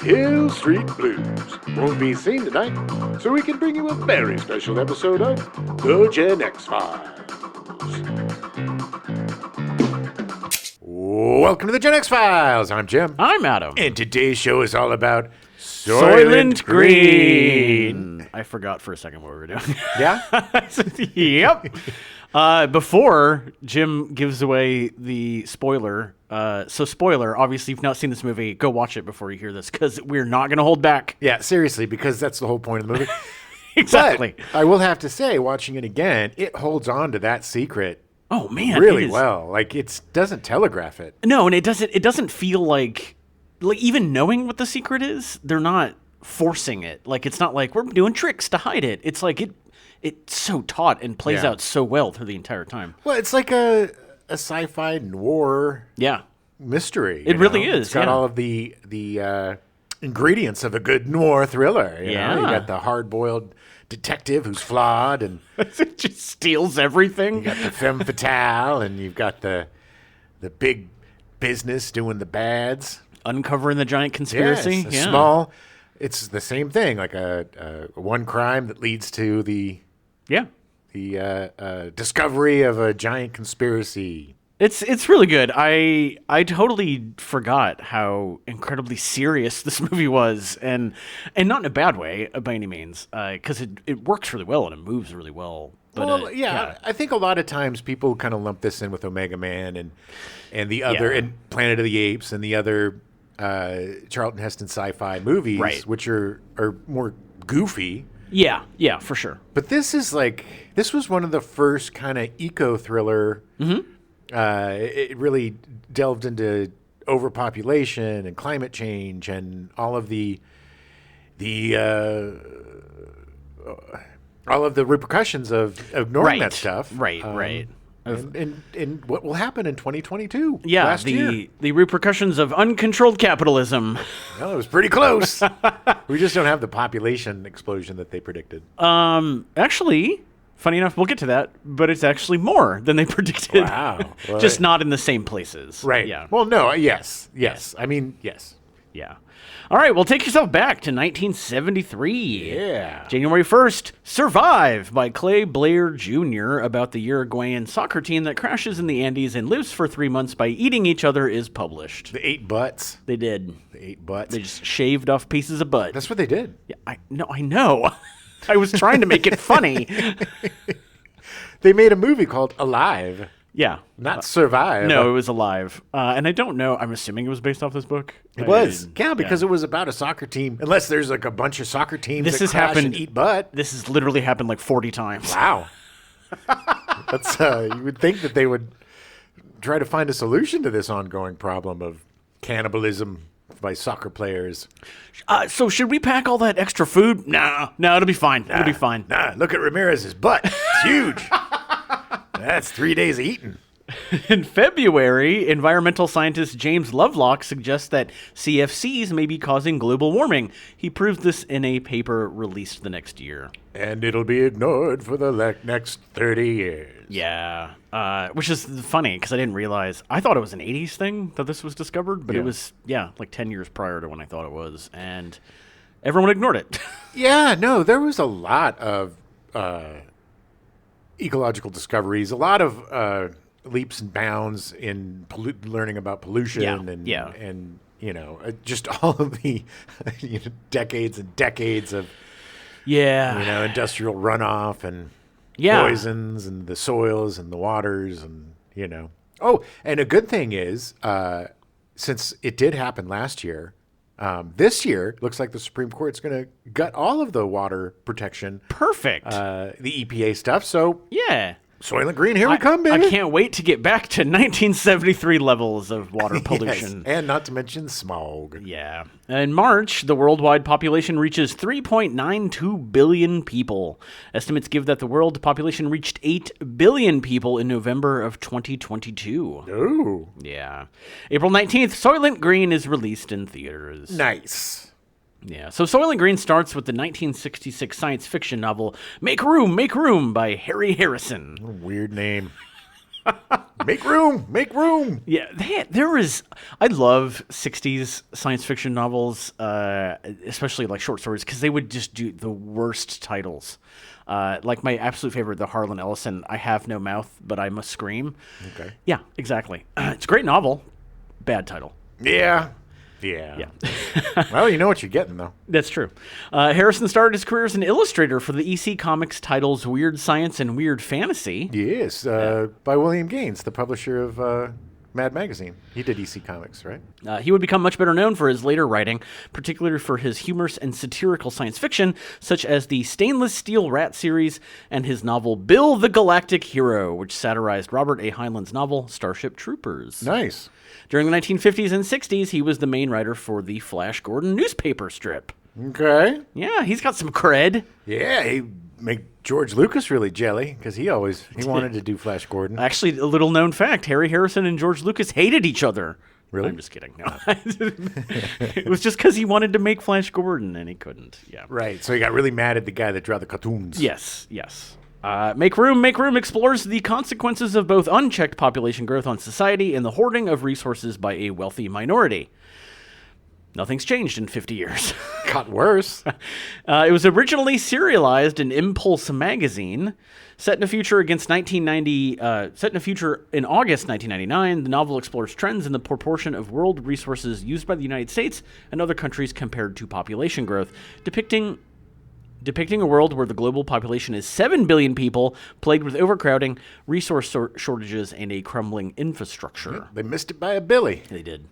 Hill Street Blues won't be seen tonight, so we can bring you a very special episode of The Gen X Files. Welcome to The Gen X Files. I'm Jim. I'm Adam. And today's show is all about Soylent Green. I forgot for a second what we were doing. Yeah? Yep. Before Jim gives away the spoiler, spoiler, obviously if you've not seen this movie, go watch it before you hear this, because we're not going to hold back. Yeah, seriously, because that's the whole point of the movie. Exactly. But I will have to say, watching it again, it holds on to that secret Oh man, really well. Like, it doesn't telegraph it. No, and it doesn't feel like even knowing what the secret is, they're not forcing it. Like, it's not like we're doing tricks to hide it. It's like it's so taut and plays out so well through the entire time. Well, it's like a sci-fi noir mystery. It really is. It's got all of the ingredients of a good noir thriller. You know? You got the hard-boiled detective who's flawed and it just steals everything. You got the femme fatale, and you've got the big business doing the bads, uncovering the giant conspiracy. Yes, small. It's the same thing, like a one crime that leads to the discovery of a giant conspiracy. It's really good. I totally forgot how incredibly serious this movie was, and not in a bad way by any means, because it works really well and it moves really well. But, I think a lot of times people kind of lump this in with Omega Man and the other and Planet of the Apes and the other Charlton Heston sci-fi movies, which are more goofy. Yeah, for sure. But this was one of the first kind of eco-thriller. Mm-hmm. It really delved into overpopulation and climate change and all of the repercussions of ignoring that stuff. Right. And what will happen in 2022? Yeah, last year. The repercussions of uncontrolled capitalism. Well, it was pretty close. We just don't have the population explosion that they predicted. Actually, funny enough, we'll get to that, but it's actually more than they predicted. Wow. Well, just not in the same places. Right. Yeah. Well, no, yes. I mean, yes. Yeah. All right, well, take yourself back to 1973. Yeah. January 1st, Survive by Clay Blair Jr. about the Uruguayan soccer team that crashes in the Andes and lives for 3 months by eating each other is published. They ate butts. They did. They ate butts. They just shaved off pieces of butt. That's what they did. Yeah, I know. I was trying to make it funny. They made a movie called Alive. Yeah. Not Survive. No, it was Alive. And I don't know. I'm assuming it was based off this book. It was. Yeah, because it was about a soccer team. Unless there's like a bunch of soccer teams that crash and eat butt. This has literally happened like 40 times. Wow. That's you would think that they would try to find a solution to this ongoing problem of cannibalism by soccer players. So should we pack all that extra food? No, it'll be fine. It'll be fine. Look at Ramirez's butt. It's huge. That's 3 days of eating. In February, environmental scientist James Lovelock suggests that CFCs may be causing global warming. He proved this in a paper released the next year. And it'll be ignored for the next 30 years. Yeah, which is funny because I didn't realize. I thought it was an 80s thing that this was discovered, but it was, like 10 years prior to when I thought it was. And everyone ignored it. Yeah, no, there was a lot of ecological discoveries, a lot of leaps and bounds in learning about pollution and just all of the decades and decades of industrial runoff and poisons and the soils and the waters and and a good thing is since it did happen last year, this year looks like the Supreme Court's going to gut all of the water protection. Perfect. The EPA stuff. So yeah. Soylent Green, here we come, baby. I can't wait to get back to 1973 levels of water pollution. Yes, and not to mention smog. Yeah. In March, the worldwide population reaches 3.92 billion people. Estimates give that the world population reached 8 billion people in November of 2022. Ooh. Yeah. April 19th, Soylent Green is released in theaters. Nice. Yeah, so Soylent Green starts with the 1966 science fiction novel Make Room by Harry Harrison. What a weird name. Make room, make room. Yeah, there was. I love '60s science fiction novels, especially like short stories, because they would just do the worst titles. Like my absolute favorite, the Harlan Ellison, "I Have No Mouth, But I Must Scream." Okay. Yeah, exactly. It's a great novel. Bad title. Yeah. Well, you know what you're getting, though. That's true. Harrison started his career as an illustrator for the EC Comics titles Weird Science and Weird Fantasy. Yes, by William Gaines, the publisher of Mad Magazine. He did EC Comics, right? He would become much better known for his later writing, particularly for his humorous and satirical science fiction, such as the Stainless Steel Rat series and his novel Bill the Galactic Hero, which satirized Robert A. Heinlein's novel Starship Troopers. Nice. During the 1950s and 60s, he was the main writer for the Flash Gordon newspaper strip. Okay. Yeah, he's got some cred. Yeah, he made George Lucas really jelly because he wanted to do Flash Gordon. Actually, a little known fact, Harry Harrison and George Lucas hated each other. Really? I'm just kidding. No. It was just because he wanted to make Flash Gordon and he couldn't. Yeah. Right. So he got really mad at the guy that drew the cartoons. Yes. Make Room explores the consequences of both unchecked population growth on society and the hoarding of resources by a wealthy minority. Nothing's changed in 50 years. Got worse. It was originally serialized in Impulse magazine, set in a future in August 1999. The novel explores trends in the proportion of world resources used by the United States and other countries compared to population growth, depicting a world where the global population is 7 billion people, plagued with overcrowding, resource shortages, and a crumbling infrastructure. They missed it by a billy. They did.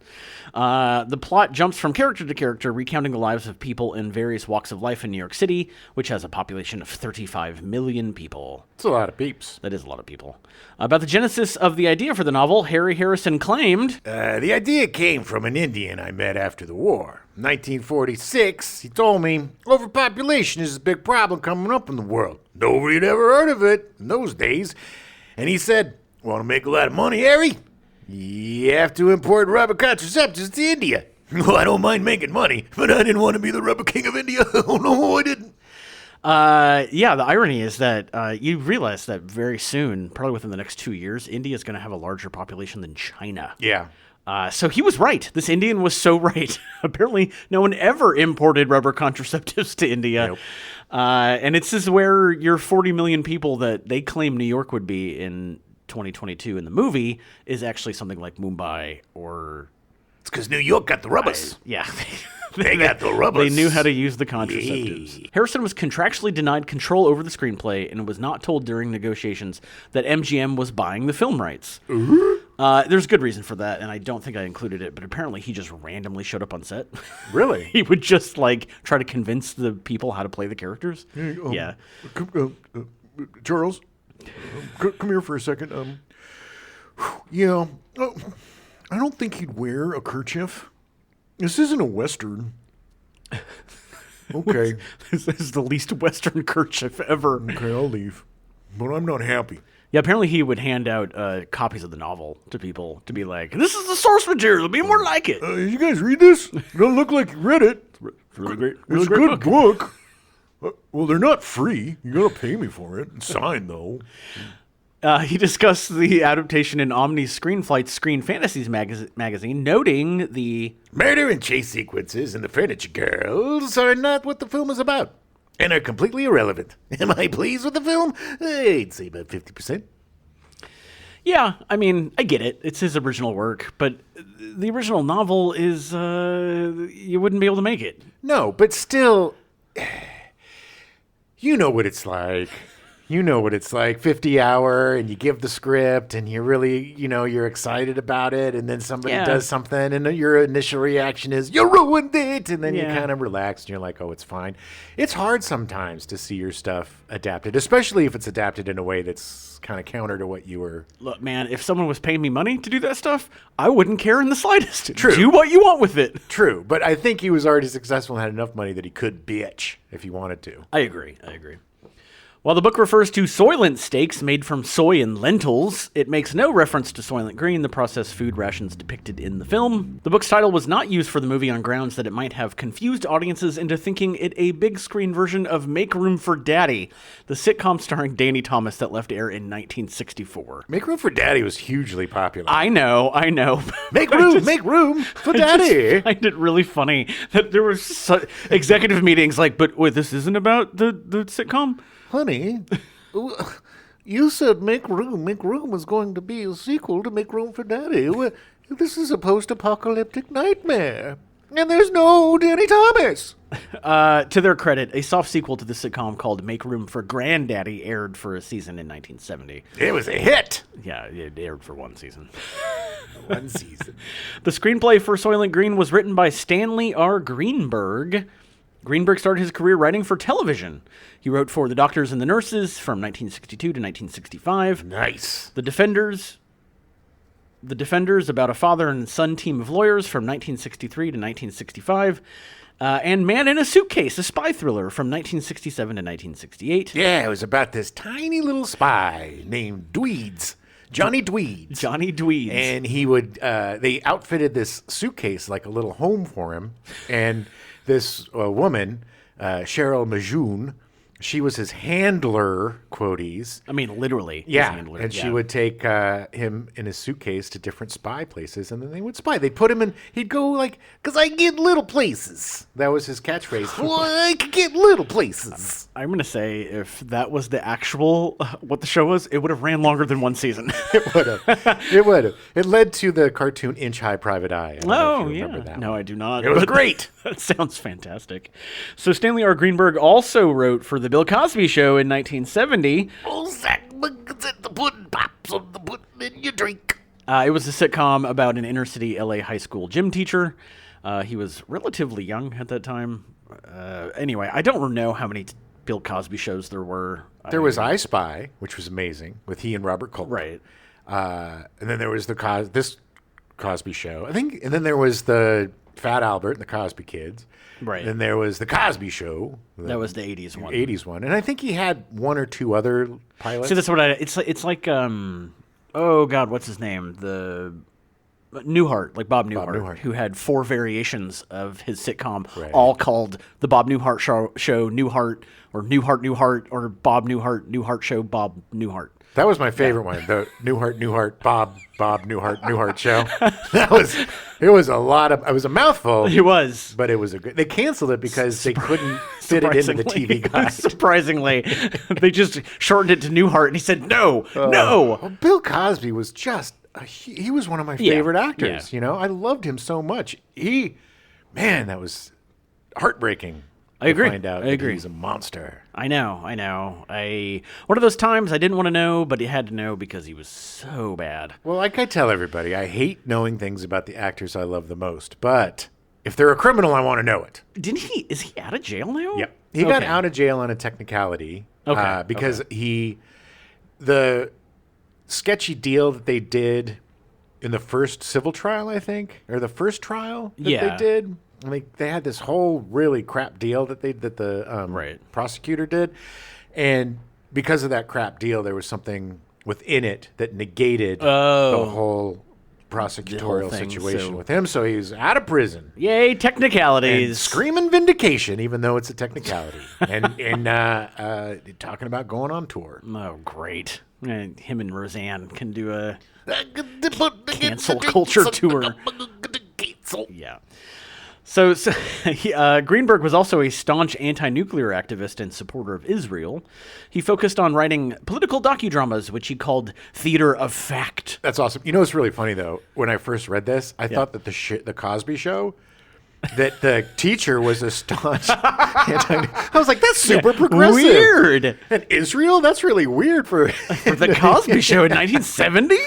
The plot jumps from character to character, recounting the lives of people in various walks of life in New York City, which has a population of 35 million people. It's a lot of peeps. That is a lot of people. About the genesis of the idea for the novel, Harry Harrison claimed, the idea came from an Indian I met after the war. 1946, he told me, overpopulation is a big problem coming up in the world. Nobody had ever heard of it in those days. And he said, want to make a lot of money, Harry? You have to import rubber contraceptives to India. Well, I don't mind making money, but I didn't want to be the rubber king of India. Oh, no, I didn't. Yeah, the irony is that you realize that very soon, probably within the next 2 years, India is going to have a larger population than China. Yeah. So he was right. This Indian was so right. Apparently, no one ever imported rubber contraceptives to India. Nope. And this is where your 40 million people that they claim New York would be in 2022 in the movie is actually something like Mumbai or... It's because New York got the rubbers. Yeah. They got the rubbers. They knew how to use the contraceptives. Yeah. Harrison was contractually denied control over the screenplay and was not told during negotiations that MGM was buying the film rights. There's good reason for that, and I don't think I included it, but apparently he just randomly showed up on set. Really? He would just, try to convince the people how to play the characters. Yeah. Charles, come here for a second. I don't think he'd wear a kerchief. This isn't a Western. Okay. This is the least Western kerchief ever. Okay, I'll leave. But I'm not happy. Yeah, apparently he would hand out copies of the novel to people to be like, this is the source material. Be more like it. You guys read this? It don't look like you read it. It's really great. It's a good book. Well, they're not free. You got to pay me for it. It's signed, though. He discussed the adaptation in Omni's Screenflight's Screen Fantasies magazine, noting the murder and chase sequences in The Furniture Girls are not what the film is about and are completely irrelevant. Am I pleased with the film? I'd say about 50%. Yeah, I mean, I get it. It's his original work, but the original novel is, you wouldn't be able to make it. No, but still, you know what it's like. 50 hour, and you give the script, and you really, you're excited about it, and then somebody does something, and your initial reaction is, you ruined it, and then you kind of relax, and you're like, oh, it's fine. It's hard sometimes to see your stuff adapted, especially if it's adapted in a way that's kind of counter to what you were. Look, man, if someone was paying me money to do that stuff, I wouldn't care in the slightest. True. Do what you want with it. True, but I think he was already successful and had enough money that he could bitch if he wanted to. I agree. While the book refers to Soylent steaks made from soy and lentils, it makes no reference to Soylent Green, the processed food rations depicted in the film. The book's title was not used for the movie on grounds that it might have confused audiences into thinking it a big screen version of Make Room for Daddy, the sitcom starring Danny Thomas that left air in 1964. Make Room for Daddy was hugely popular. I know. Make room for Daddy. I find it really funny that there were executive meetings like, but wait, this isn't about the sitcom? Honey, you said Make Room. Make Room was going to be a sequel to Make Room for Daddy. This is a post-apocalyptic nightmare. And there's no Danny Thomas. To their credit, a soft sequel to the sitcom called Make Room for Granddaddy aired for a season in 1970. It was a hit. Yeah, it aired for one season. One season. The screenplay for Soylent Green was written by Stanley R. Greenberg. Greenberg started his career writing for television. He wrote for The Doctors and the Nurses from 1962 to 1965. Nice. The Defenders, about a father and son team of lawyers from 1963 to 1965. And Man in a Suitcase, a spy thriller from 1967 to 1968. Yeah, it was about this tiny little spy named Dweeds. Johnny Dweeds. Johnny Dweeds. And he would, they outfitted this suitcase like a little home for him. And this woman, Cheryl Majoun, she was his handler, quoties. I mean, literally. Yeah, his handler. and she would take him in his suitcase to different spy places, and then they would spy. They'd put him in, he'd go like, because I get little places. That was his catchphrase. Well, I could get little places. I'm going to say if that was the actual, what the show was, it would have ran longer than one season. It would have. It would have. It led to the cartoon Inch High Private Eye. I don't know if you remember that No, one. I do not. It was great. That sounds fantastic. So Stanley R. Greenberg also wrote for The Bill Cosby Show in 1970. Oh, Zach, the pudding pops on the pudding in your drink. It was a sitcom about an inner-city LA high school gym teacher. He was relatively young at that time. Anyway, I don't know how many Bill Cosby shows there were. There was I Spy, which was amazing, with he and Robert Culp. Right. And then there was this Cosby Show, I think, and then there was the Fat Albert and the Cosby Kids. Right. Then there was the Cosby Show. That was the 80s one. 80s one. And I think he had one or two other pilots. See, that's what it's like, oh God, what's his name? The Newhart, like Bob Newhart, who had 4 variations of his sitcom, all called The Bob Newhart Show, Newhart, or Newhart, or Bob Newhart Show, Bob Newhart. That was my favorite one, the Newhart, Bob Newhart Show. It was a lot of, it was a mouthful. It was. But it was a good, they canceled it because they couldn't fit it into the TV guide. Surprisingly, they just shortened it to Newhart, and he said, no. Well, Bill Cosby was just, he was one of my favorite actors. Yeah. You know, I loved him so much. That was heartbreaking. I agree. Find out that he's a monster. I know. One of those times I didn't want to know, but you had to know because he was so bad. Well, like I tell everybody, I hate knowing things about the actors I love the most. But if they're a criminal, I want to know it. Is he out of jail now? Yep. He got out of jail on a technicality. Because the sketchy deal that they did in the first civil trial, I think, or the first trial that they did. They had this whole really crap deal that the prosecutor did, and because of that crap deal, there was something within it that negated the whole prosecutorial situation with him. So he's out of prison. Yay, technicalities! And screaming vindication, even though it's a technicality, and talking about going on tour. Oh, great! Him and Roseanne can do a cancel culture tour. Yeah. So Greenberg was also a staunch anti-nuclear activist and supporter of Israel. He focused on writing political docudramas, which he called theater of fact. That's awesome. You know what's really funny, though? When I first read this, I thought that the Cosby Show, that the teacher was a staunch I was like, that's super progressive. Weird. And Israel? That's really weird for the Cosby Show in 1970?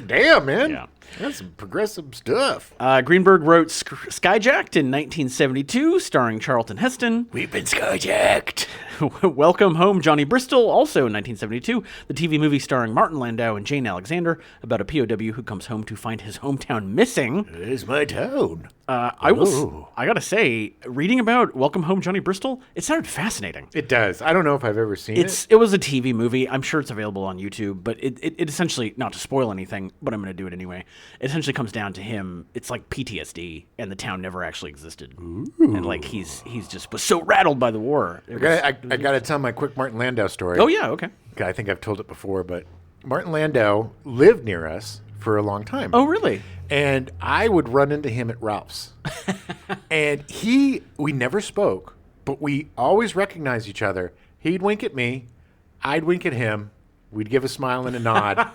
Damn, man. Yeah. That's some progressive stuff. Greenberg wrote Skyjacked in 1972, starring Charlton Heston. We've been skyjacked. Welcome Home, Johnny Bristol, also in 1972, the TV movie starring Martin Landau and Jane Alexander about a POW who comes home to find his hometown missing. It's my town. I gotta say, reading about Welcome Home, Johnny Bristol, it sounded fascinating. It does. I don't know if I've ever seen it. It was a TV movie. I'm sure it's available on YouTube, but it essentially, not to spoil anything, but I'm going to do it anyway. It essentially comes down to him. It's like PTSD, and the town never actually existed. Ooh. And like he's just was so rattled by the war. I got to tell my quick Martin Landau story. Oh yeah, okay. I think I've told it before, but Martin Landau lived near us for a long time. Oh really? And I would run into him at Ralph's. And we never spoke, but we always recognized each other. He'd wink at me, I'd wink at him, we'd give a smile and a nod.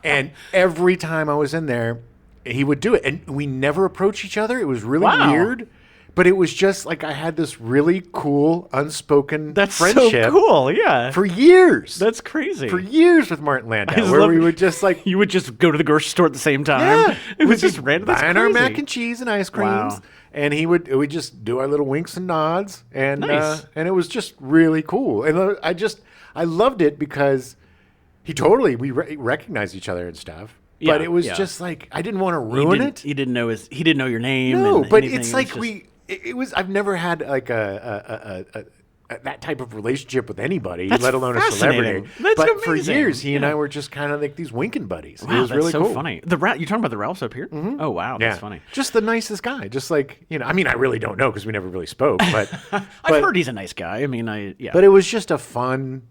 And every time I was in there, he would do it. And we never approached each other. It was really weird. But it was just like I had this really cool, unspoken friendship. That's so cool, yeah. For years. That's crazy. For years with Martin Landau, where we would just like... You would just go to the grocery store at the same time. Yeah. It was just random. Buying our mac and cheese and ice creams. Wow. And we'd just do our little winks and nods. And, nice. And it was just really cool. And I loved it because we recognized each other and stuff. Yeah, but it was just like, I didn't want to ruin it. He didn't know your name. No, and but anything. it's like I've never had like that type of relationship with anybody, let alone a celebrity. That's but amazing. For years, he and I were just kind of like these winking buddies. Wow, it was really so cool. funny. You're talking about the Ralphs up here? Mm-hmm. Oh wow, that's funny. Just the nicest guy. Just like I mean, I really don't know because we never really spoke. But I've heard he's a nice guy. I mean, But it was just a fun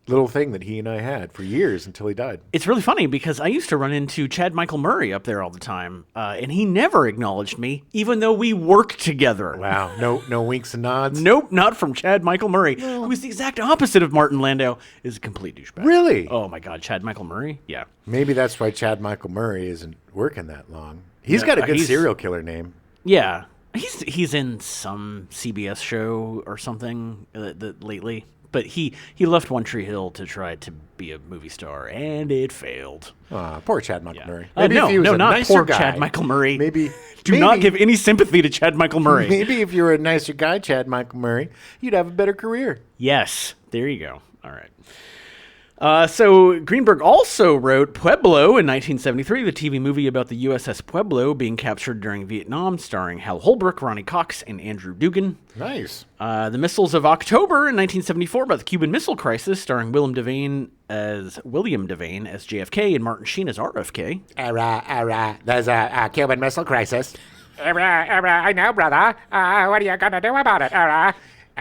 little thing that he and I had for years until he died. It's really funny because I used to run into Chad Michael Murray up there all the time, and he never acknowledged me, even though we worked together. Wow, no winks and nods. Nope, not from Chad Michael Murray, who is the exact opposite of Martin Landau. Is a complete douchebag. Really? Oh my God, Chad Michael Murray? Yeah. Maybe that's why Chad Michael Murray isn't working that long. He's got a good serial killer name. Yeah, he's in some CBS show or something lately. But he left One Tree Hill to try to be a movie star, and it failed. Poor Chad Michael Murray. Maybe if he was not poor guy, Chad Michael Murray. Maybe not give any sympathy to Chad Michael Murray. Maybe if you were a nicer guy, Chad Michael Murray, you'd have a better career. Yes, there you go. All right. So Greenberg also wrote Pueblo in 1973, the TV movie about the USS Pueblo being captured during Vietnam, starring Hal Holbrook, Ronnie Cox, and Andrew Dugan. Nice. The Missiles of October in 1974 about the Cuban Missile Crisis, starring William Devane as JFK and Martin Sheen as RFK. There's a Cuban Missile Crisis. I know, brother. What are you gonna do about it?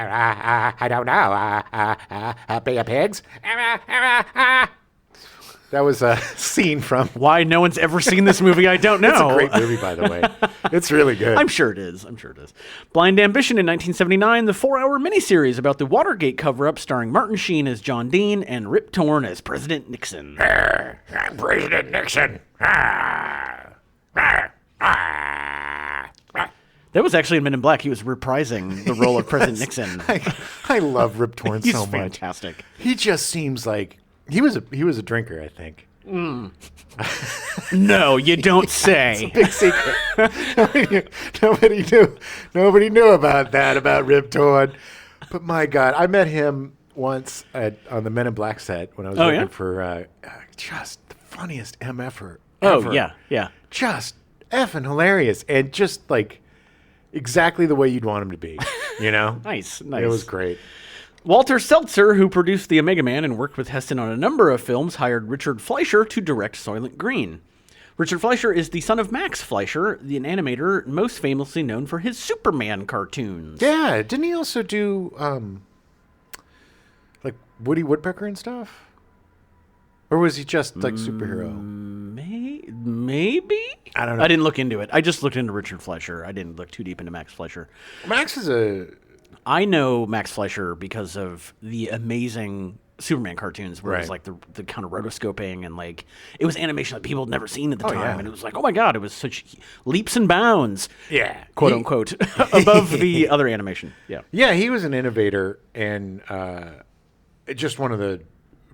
I don't know. Be a pigs. That was a scene from... Why no one's ever seen this movie, I don't know. It's a great movie, by the way. It's really good. I'm sure it is. Blind Ambition in 1979, the 4-hour miniseries about the Watergate cover-up starring Martin Sheen as John Dean and Rip Torn as President Nixon. I'm President Nixon. That was actually in Men in Black. He was reprising the role of President Nixon. I love Rip Torn so much. He's fantastic. He just seems like... He was a drinker, I think. No, you don't say. It's a big secret. Nobody knew about that, about Rip Torn. But my God, I met him once on the Men in Black set when I was looking for just the funniest MFer ever. Oh, yeah. Just effing hilarious. And just like exactly the way you'd want him to be, Nice. It was great. Walter Seltzer, who produced The Omega Man and worked with Heston on a number of films, hired Richard Fleischer to direct Soylent Green. Richard Fleischer is the son of Max Fleischer, an animator most famously known for his Superman cartoons. Yeah, didn't he also do like Woody Woodpecker and stuff? Or was he just like superhero? Maybe? I don't know. I didn't look into it. I just looked into Richard Fleischer. I didn't look too deep into Max Fleischer. Max is I know Max Fleischer because of the amazing Superman cartoons where it was like the kind of rotoscoping and like it was animation that people had never seen at the time. And it was like, oh my God, it was such leaps and bounds. Yeah. Quote unquote. Above the other animation. Yeah. Yeah, he was an innovator and just one of the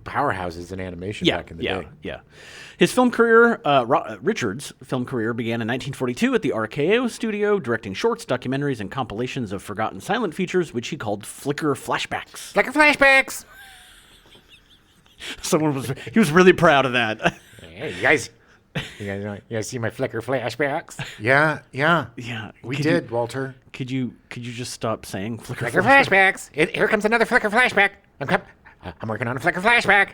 powerhouses in animation back in the day. Yeah. His film career, Richard's film career began in 1942 at the RKO studio, directing shorts, documentaries, and compilations of forgotten silent features, which he called Flicker Flashbacks. Flicker flashbacks. He was really proud of that. Hey, you guys see my Flicker flashbacks? Yeah. Yeah, We did, Walter. Could you just stop saying Flicker Flicker flashbacks. Here comes another Flicker flashback. I'm working on a Flicker flashback.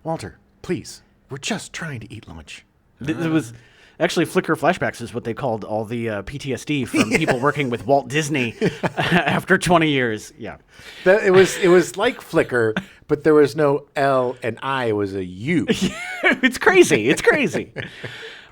Walter, please. We're just trying to eat lunch. It was actually Flicker Flashbacks is what they called all the PTSD from people working with Walt Disney after 20 years. Yeah. It was like Flicker, but there was no L and I. It was a U. It's crazy.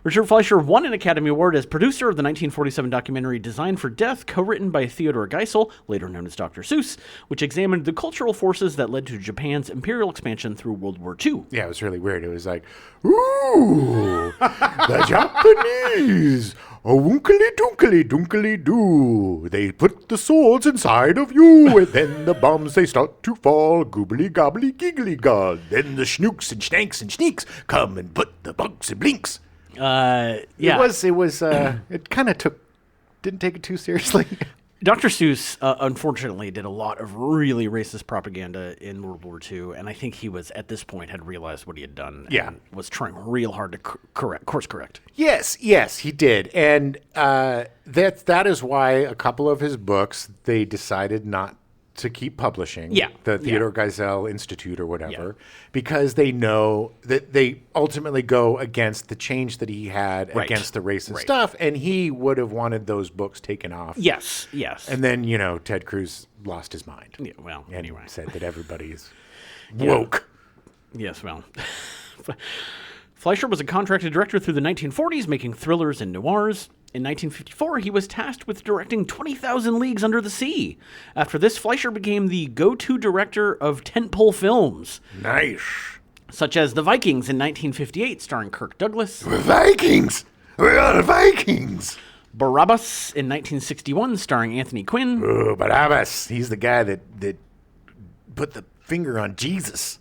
Richard Fleischer won an Academy Award as producer of the 1947 documentary Designed for Death, co-written by Theodore Geisel, later known as Dr. Seuss, which examined the cultural forces that led to Japan's imperial expansion through World War II. Yeah, it was really weird. It was like, ooh, the Japanese, oh, wunkly dunkly dunkly doo. They put the swords inside of you, and then the bombs they start to fall, goobly gobbly giggly god. Then the schnooks and snakes and sneaks come and put the bunks and blinks. Yeah. It kind of didn't take it too seriously. Dr. Seuss, unfortunately, did a lot of really racist propaganda in World War II, and I think he was, at this point, had realized what he had done and was trying real hard to course correct. Yes, he did. And that is why a couple of his books, they decided not to keep publishing. Yeah. The Theodore Geisel Institute or whatever, because they know that they ultimately go against the change that he had against the racist stuff, and he would have wanted those books taken off. Yes. And then, Ted Cruz lost his mind. Yeah, well, and anyway. said that everybody is woke. Yes, well. Fleischer was a contracted director through the 1940s, making thrillers and noirs. In 1954, he was tasked with directing 20,000 Leagues Under the Sea. After this, Fleischer became the go-to director of tentpole films. Nice. Such as The Vikings in 1958, starring Kirk Douglas. The Vikings! We are the Vikings! Barabbas in 1961, starring Anthony Quinn. Oh, Barabbas. He's the guy that put the finger on Jesus.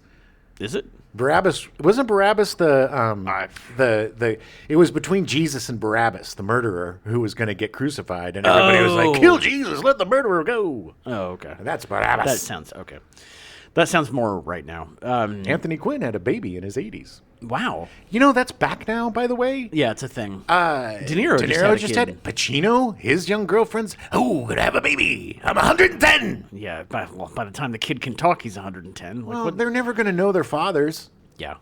Is it? Barabbas wasn't Barabbas the it was between Jesus and Barabbas, the murderer who was going to get crucified, and everybody was like, "Kill Jesus, let the murderer go." Oh, okay. And that's Barabbas. That sounds okay. That sounds more right now. Anthony Quinn had a baby in his 80s. Wow. That's back now, by the way. Yeah, it's a thing. De Niro just had a kid. Pacino, his young girlfriend's, gonna have a baby. I'm 110. Yeah, by the time the kid can talk, he's 110. Well, they're never going to know their fathers. Yeah.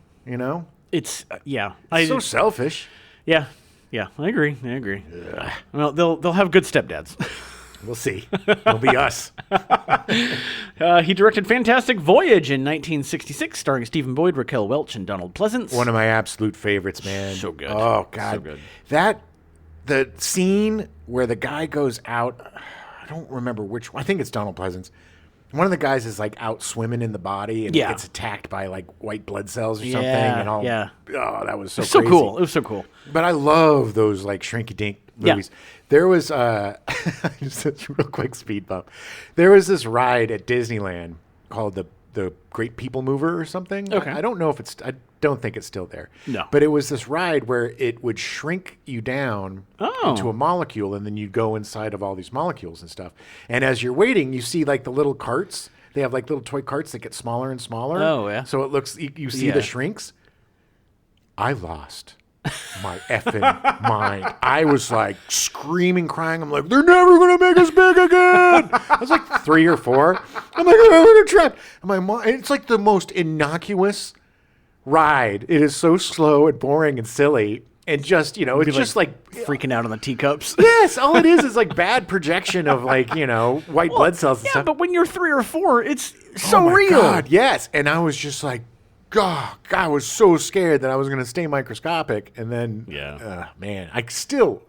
It's yeah. so selfish. Yeah, I agree. Ugh. Well, they'll have good stepdads. We'll see. It'll be us. He directed Fantastic Voyage in 1966, starring Stephen Boyd, Raquel Welch, and Donald Pleasance. One of my absolute favorites, man. So good. Oh, God. So good. The scene where the guy goes out, I don't remember which one. I think it's Donald Pleasance. One of the guys is like out swimming in the body and gets attacked by like white blood cells or something. And all. Yeah. Oh, that was so so crazy. cool. It was so cool. But I love those like shrinky dink movies. Yeah. There was just a real quick speed bump. There was this ride at Disneyland called the Great People Mover or something. Okay. I don't know if I don't think it's still there. No. But it was this ride where it would shrink you down into a molecule, and then you'd go inside of all these molecules and stuff. And as you're waiting, you see like the little carts. They have like little toy carts that get smaller and smaller. Oh, yeah. So it looks, you see the shrinks. I lost my effing mind. I was like screaming, crying. I'm like, they're never going to make us big again. I was like 3 or 4. I'm like, we're trapped. And my mom, it's like the most innocuous ride. It is so slow and boring and silly. And just, it's just like freaking out on the teacups. Yes, all it is like bad projection of like, white blood cells and stuff. But when you're 3 or 4, it's so real. God, yes. And I was just like, God, I was so scared that I was going to stay microscopic. And then, man, I still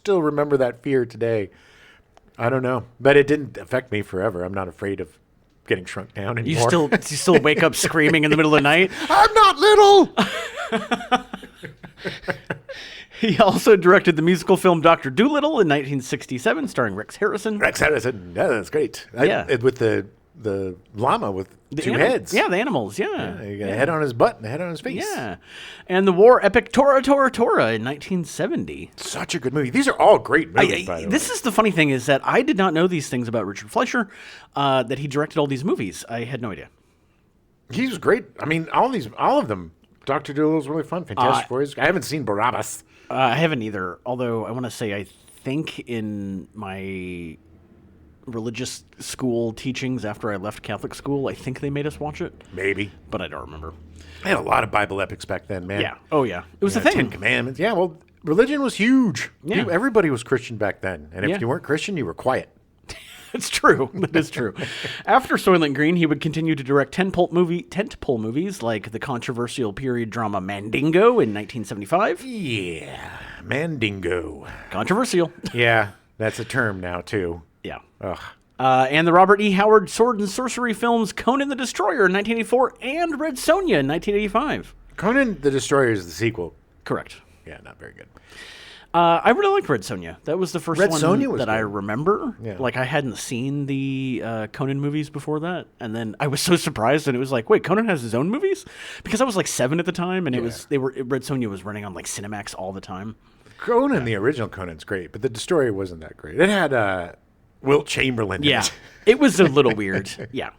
remember that fear today. I don't know. But it didn't affect me forever. I'm not afraid of getting shrunk down anymore. You still wake up screaming in the middle of the night? I'm not little! He also directed the musical film Dr. Dolittle in 1967, starring Rex Harrison. Rex Harrison. Yeah, that's great. Yeah. With the the llama with two heads. Yeah, the animals. Yeah. You got a head on his butt and a head on his face. Yeah. And the war epic Tora Tora Tora in 1970. Such a good movie. These are all great movies, by the way. This is the funny thing is that I did not know these things about Richard Fleischer, that he directed all these movies. I had no idea. He was great. I mean, all of them. Dr. Doolittle's really fun. Fantastic Voyage. I haven't seen Barabbas. I haven't either, although I want to say I think in my religious school teachings after I left Catholic school, I think they made us watch it. Maybe. But I don't remember. I had a lot of Bible epics back then, man. Yeah. Oh, yeah. It was a thing. 10 Commandments. Yeah, well, religion was huge. Yeah. Everybody was Christian back then. And if Yeah. you weren't Christian, you were quiet. It's true. That is true. After Soylent Green, he would continue to direct tentpole movies like the controversial period drama Mandingo in 1975. Yeah. Mandingo. Controversial. Yeah, that's a term now, too. Yeah. Ugh. And the Robert E. Howard sword and sorcery films Conan the Destroyer in 1984 and Red Sonja in 1985. Conan the Destroyer is the sequel. Correct. Yeah, not very good. I really liked Red Sonja. That was the first Red one Sonja was that I good. remember. Yeah. Like, I hadn't seen the Conan movies before that. And then I was so surprised, and it was like, wait, Conan has his own movies? Because I was like 7 at the time, and Red Sonja was running on like Cinemax all the time. Conan, the original Conan's great, but the Destroyer wasn't that great. It had Wilt Chamberlain in Yeah. it. It was a little weird. Yeah.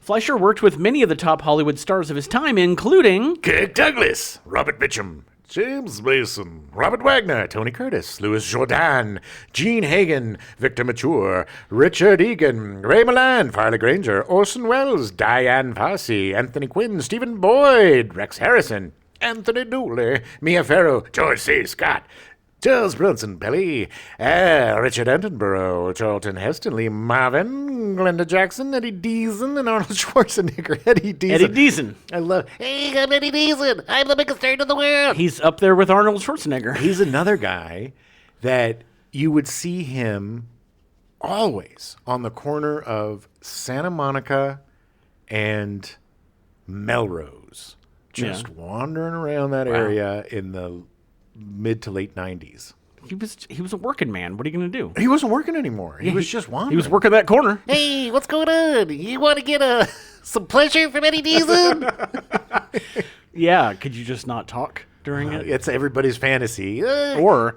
Fleischer worked with many of the top Hollywood stars of his time, including Kirk Douglas, Robert Mitchum, James Mason, Robert Wagner, Tony Curtis, Louis Jourdan, Gene Hagen, Victor Mature, Richard Egan, Ray Milland, Farley Granger, Orson Welles, Diane Fossey, Anthony Quinn, Stephen Boyd, Rex Harrison, Anthony Dooley, Mia Farrow, George C. Scott, Charles Bronson Pelly, Richard Attenborough, Charlton Heston, Lee Marvin, Glenda Jackson, Eddie Deason, and Arnold Schwarzenegger. Eddie Deason. I love. Hey, I'm Eddie Deason. I'm the biggest nerd in the world. He's up there with Arnold Schwarzenegger. He's another guy that you would see him always on the corner of Santa Monica and Melrose, just wandering around that area in the mid to late 90s. He was a working man. What are you going to do? He wasn't working anymore. He was just wandering. He was working that corner. Hey, what's going on? You want to get some pleasure from Eddie Deason? Yeah. Could you just not talk during it? It's everybody's fantasy. Or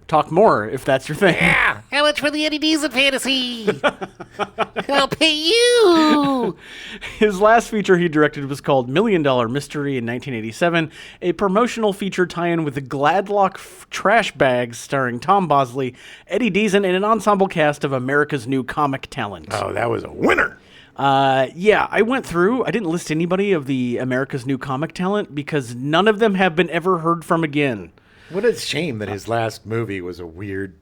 talk more if that's your thing. Yeah. How much for the Eddie Deason fantasy? I'll pay you. His last feature he directed was called $1 Million Mystery in 1987, a promotional feature tie-in with the Gladlock trash bags starring Tom Bosley, Eddie Deason, and an ensemble cast of America's New Comic Talent. Oh, that was a winner. Yeah, I went through. I didn't list anybody of the America's New Comic Talent because none of them have been ever heard from again. What a shame that his last movie was a weird.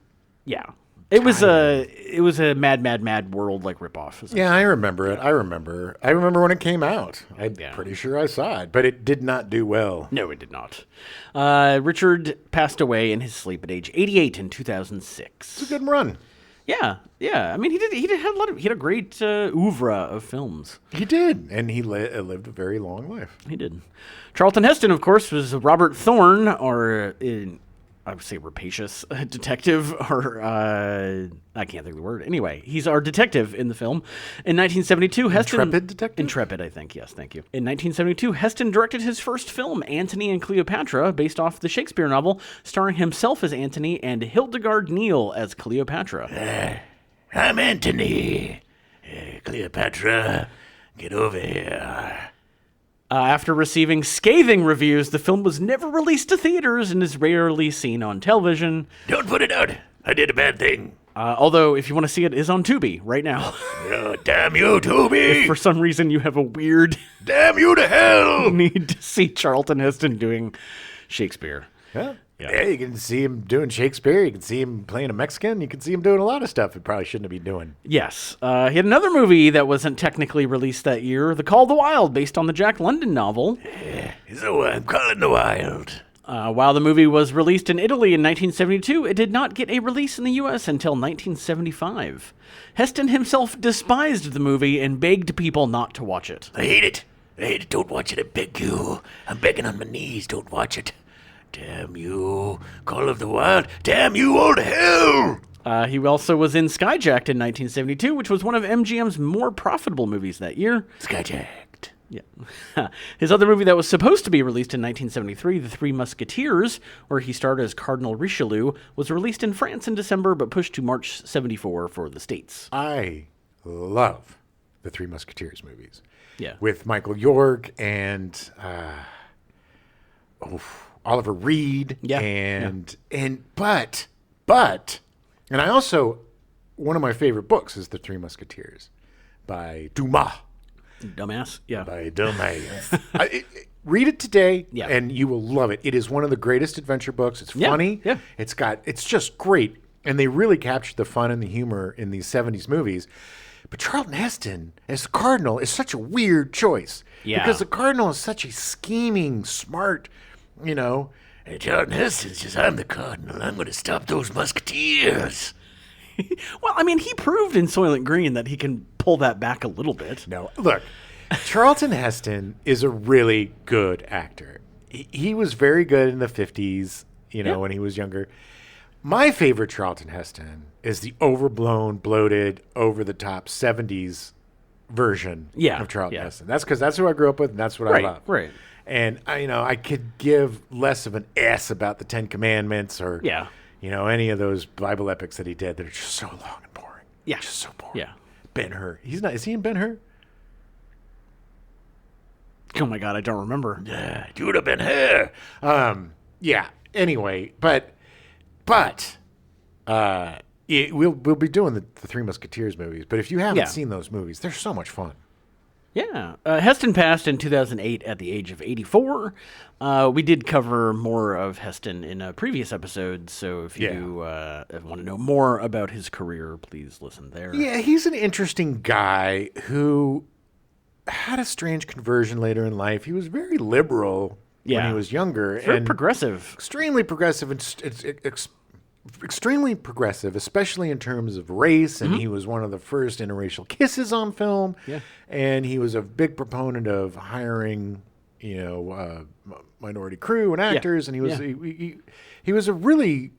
Yeah. It was a mad world like ripoff. Yeah, I remember it. I remember when it came out. I'm pretty sure I saw it, but it did not do well. No, it did not. Richard passed away in his sleep at age 88 in 2006. It's a good run. Yeah. I mean, he had a great oeuvre of films. He did, and he lived a very long life. He did. Charlton Heston, of course, was Robert Thorne, or I would say rapacious detective, or I can't think of the word. Anyway, he's our detective in the film. In 1972, Heston... Intrepid detective? Intrepid, I think. Yes, thank you. In 1972, Heston directed his first film, Antony and Cleopatra, based off the Shakespeare novel, starring himself as Antony and Hildegard Neal as Cleopatra. I'm Antony. Cleopatra, get over here. After receiving scathing reviews, the film was never released to theaters and is rarely seen on television. Don't put it out. I did a bad thing. Although, if you want to see it, is on Tubi right now. Oh, damn you, Toby. If for some reason you have a weird Damn you to hell. need to see Charlton Heston doing Shakespeare. Yeah, you can see him doing Shakespeare. You can see him playing a Mexican. You can see him doing a lot of stuff he probably shouldn't be doing. Yes. He had another movie that wasn't technically released that year, The Call of the Wild, based on the Jack London novel. So I'm calling the wild. While the movie was released in Italy in 1972, it did not get a release in the U.S. until 1975. Heston himself despised the movie and begged people not to watch it. I hate it. Don't watch it. I beg you. I'm begging on my knees. Don't watch it. Damn you, Call of the Wild. Damn you, old hell. He also was in Skyjacked in 1972, which was one of MGM's more profitable movies that year. Skyjacked. Yeah. His other movie that was supposed to be released in 1973, The Three Musketeers, where he starred as Cardinal Richelieu, was released in France in December, but pushed to March 74 for the States. I love the Three Musketeers movies. Yeah. With Michael York and Oliver Reed. Yeah. But I also, one of my favorite books is The Three Musketeers by Dumas. Dumbass. Yeah. By Dumas. Read it today, and you will love it. It is one of the greatest adventure books. It's funny. Yeah. It's just great. And they really captured the fun and the humor in these 70s movies. But Charlton Heston as the Cardinal is such a weird choice. Yeah. Because the Cardinal is such a scheming, smart, hey, Charlton Heston's just, I'm the Cardinal. I'm going to stop those Musketeers. Well, I mean, he proved in Soylent Green that he can pull that back a little bit. No, look, Charlton Heston is a really good actor. He was very good in the 50s, when he was younger. My favorite Charlton Heston is the overblown, bloated, over-the-top 70s version of Charlton Heston. That's because that's who I grew up with, and that's what I love. Right. And, I could give less of an S about the Ten Commandments or, any of those Bible epics that he did that are just so long and boring. Yeah. Just so boring. Yeah. Ben-Hur. Is he in Ben-Hur? Oh, my God, I don't remember. Yeah, Judah Ben-Hur. Yeah, anyway, but we'll be doing the Three Musketeers movies. But if you haven't seen those movies, they're so much fun. Yeah. Heston passed in 2008 at the age of 84. We did cover more of Heston in a previous episode, so if you want to know more about his career, please listen there. Yeah, he's an interesting guy who had a strange conversion later in life. He was very liberal when he was younger. Very and progressive. Extremely progressive. Extremely progressive, especially in terms of race, and he was one of the first interracial kisses on film. Yeah. And he was a big proponent of hiring, minority crew and actors, and he was he was a really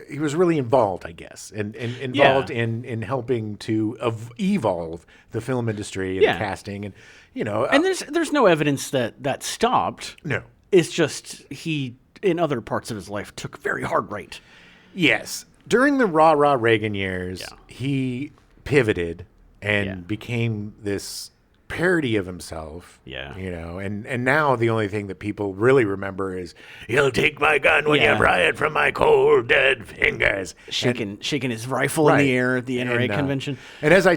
he was really involved, I guess, and involved in helping to evolve the film industry and the casting, and and there's no evidence that stopped. No, it's just he, in other parts of his life, took very hard right. Yes. During the rah-rah Reagan years, he pivoted and became this parody of himself. Yeah. And now the only thing that people really remember is, you'll take my gun when you pry it from my cold, dead fingers. Shaking his rifle in the air at the NRA convention. And as I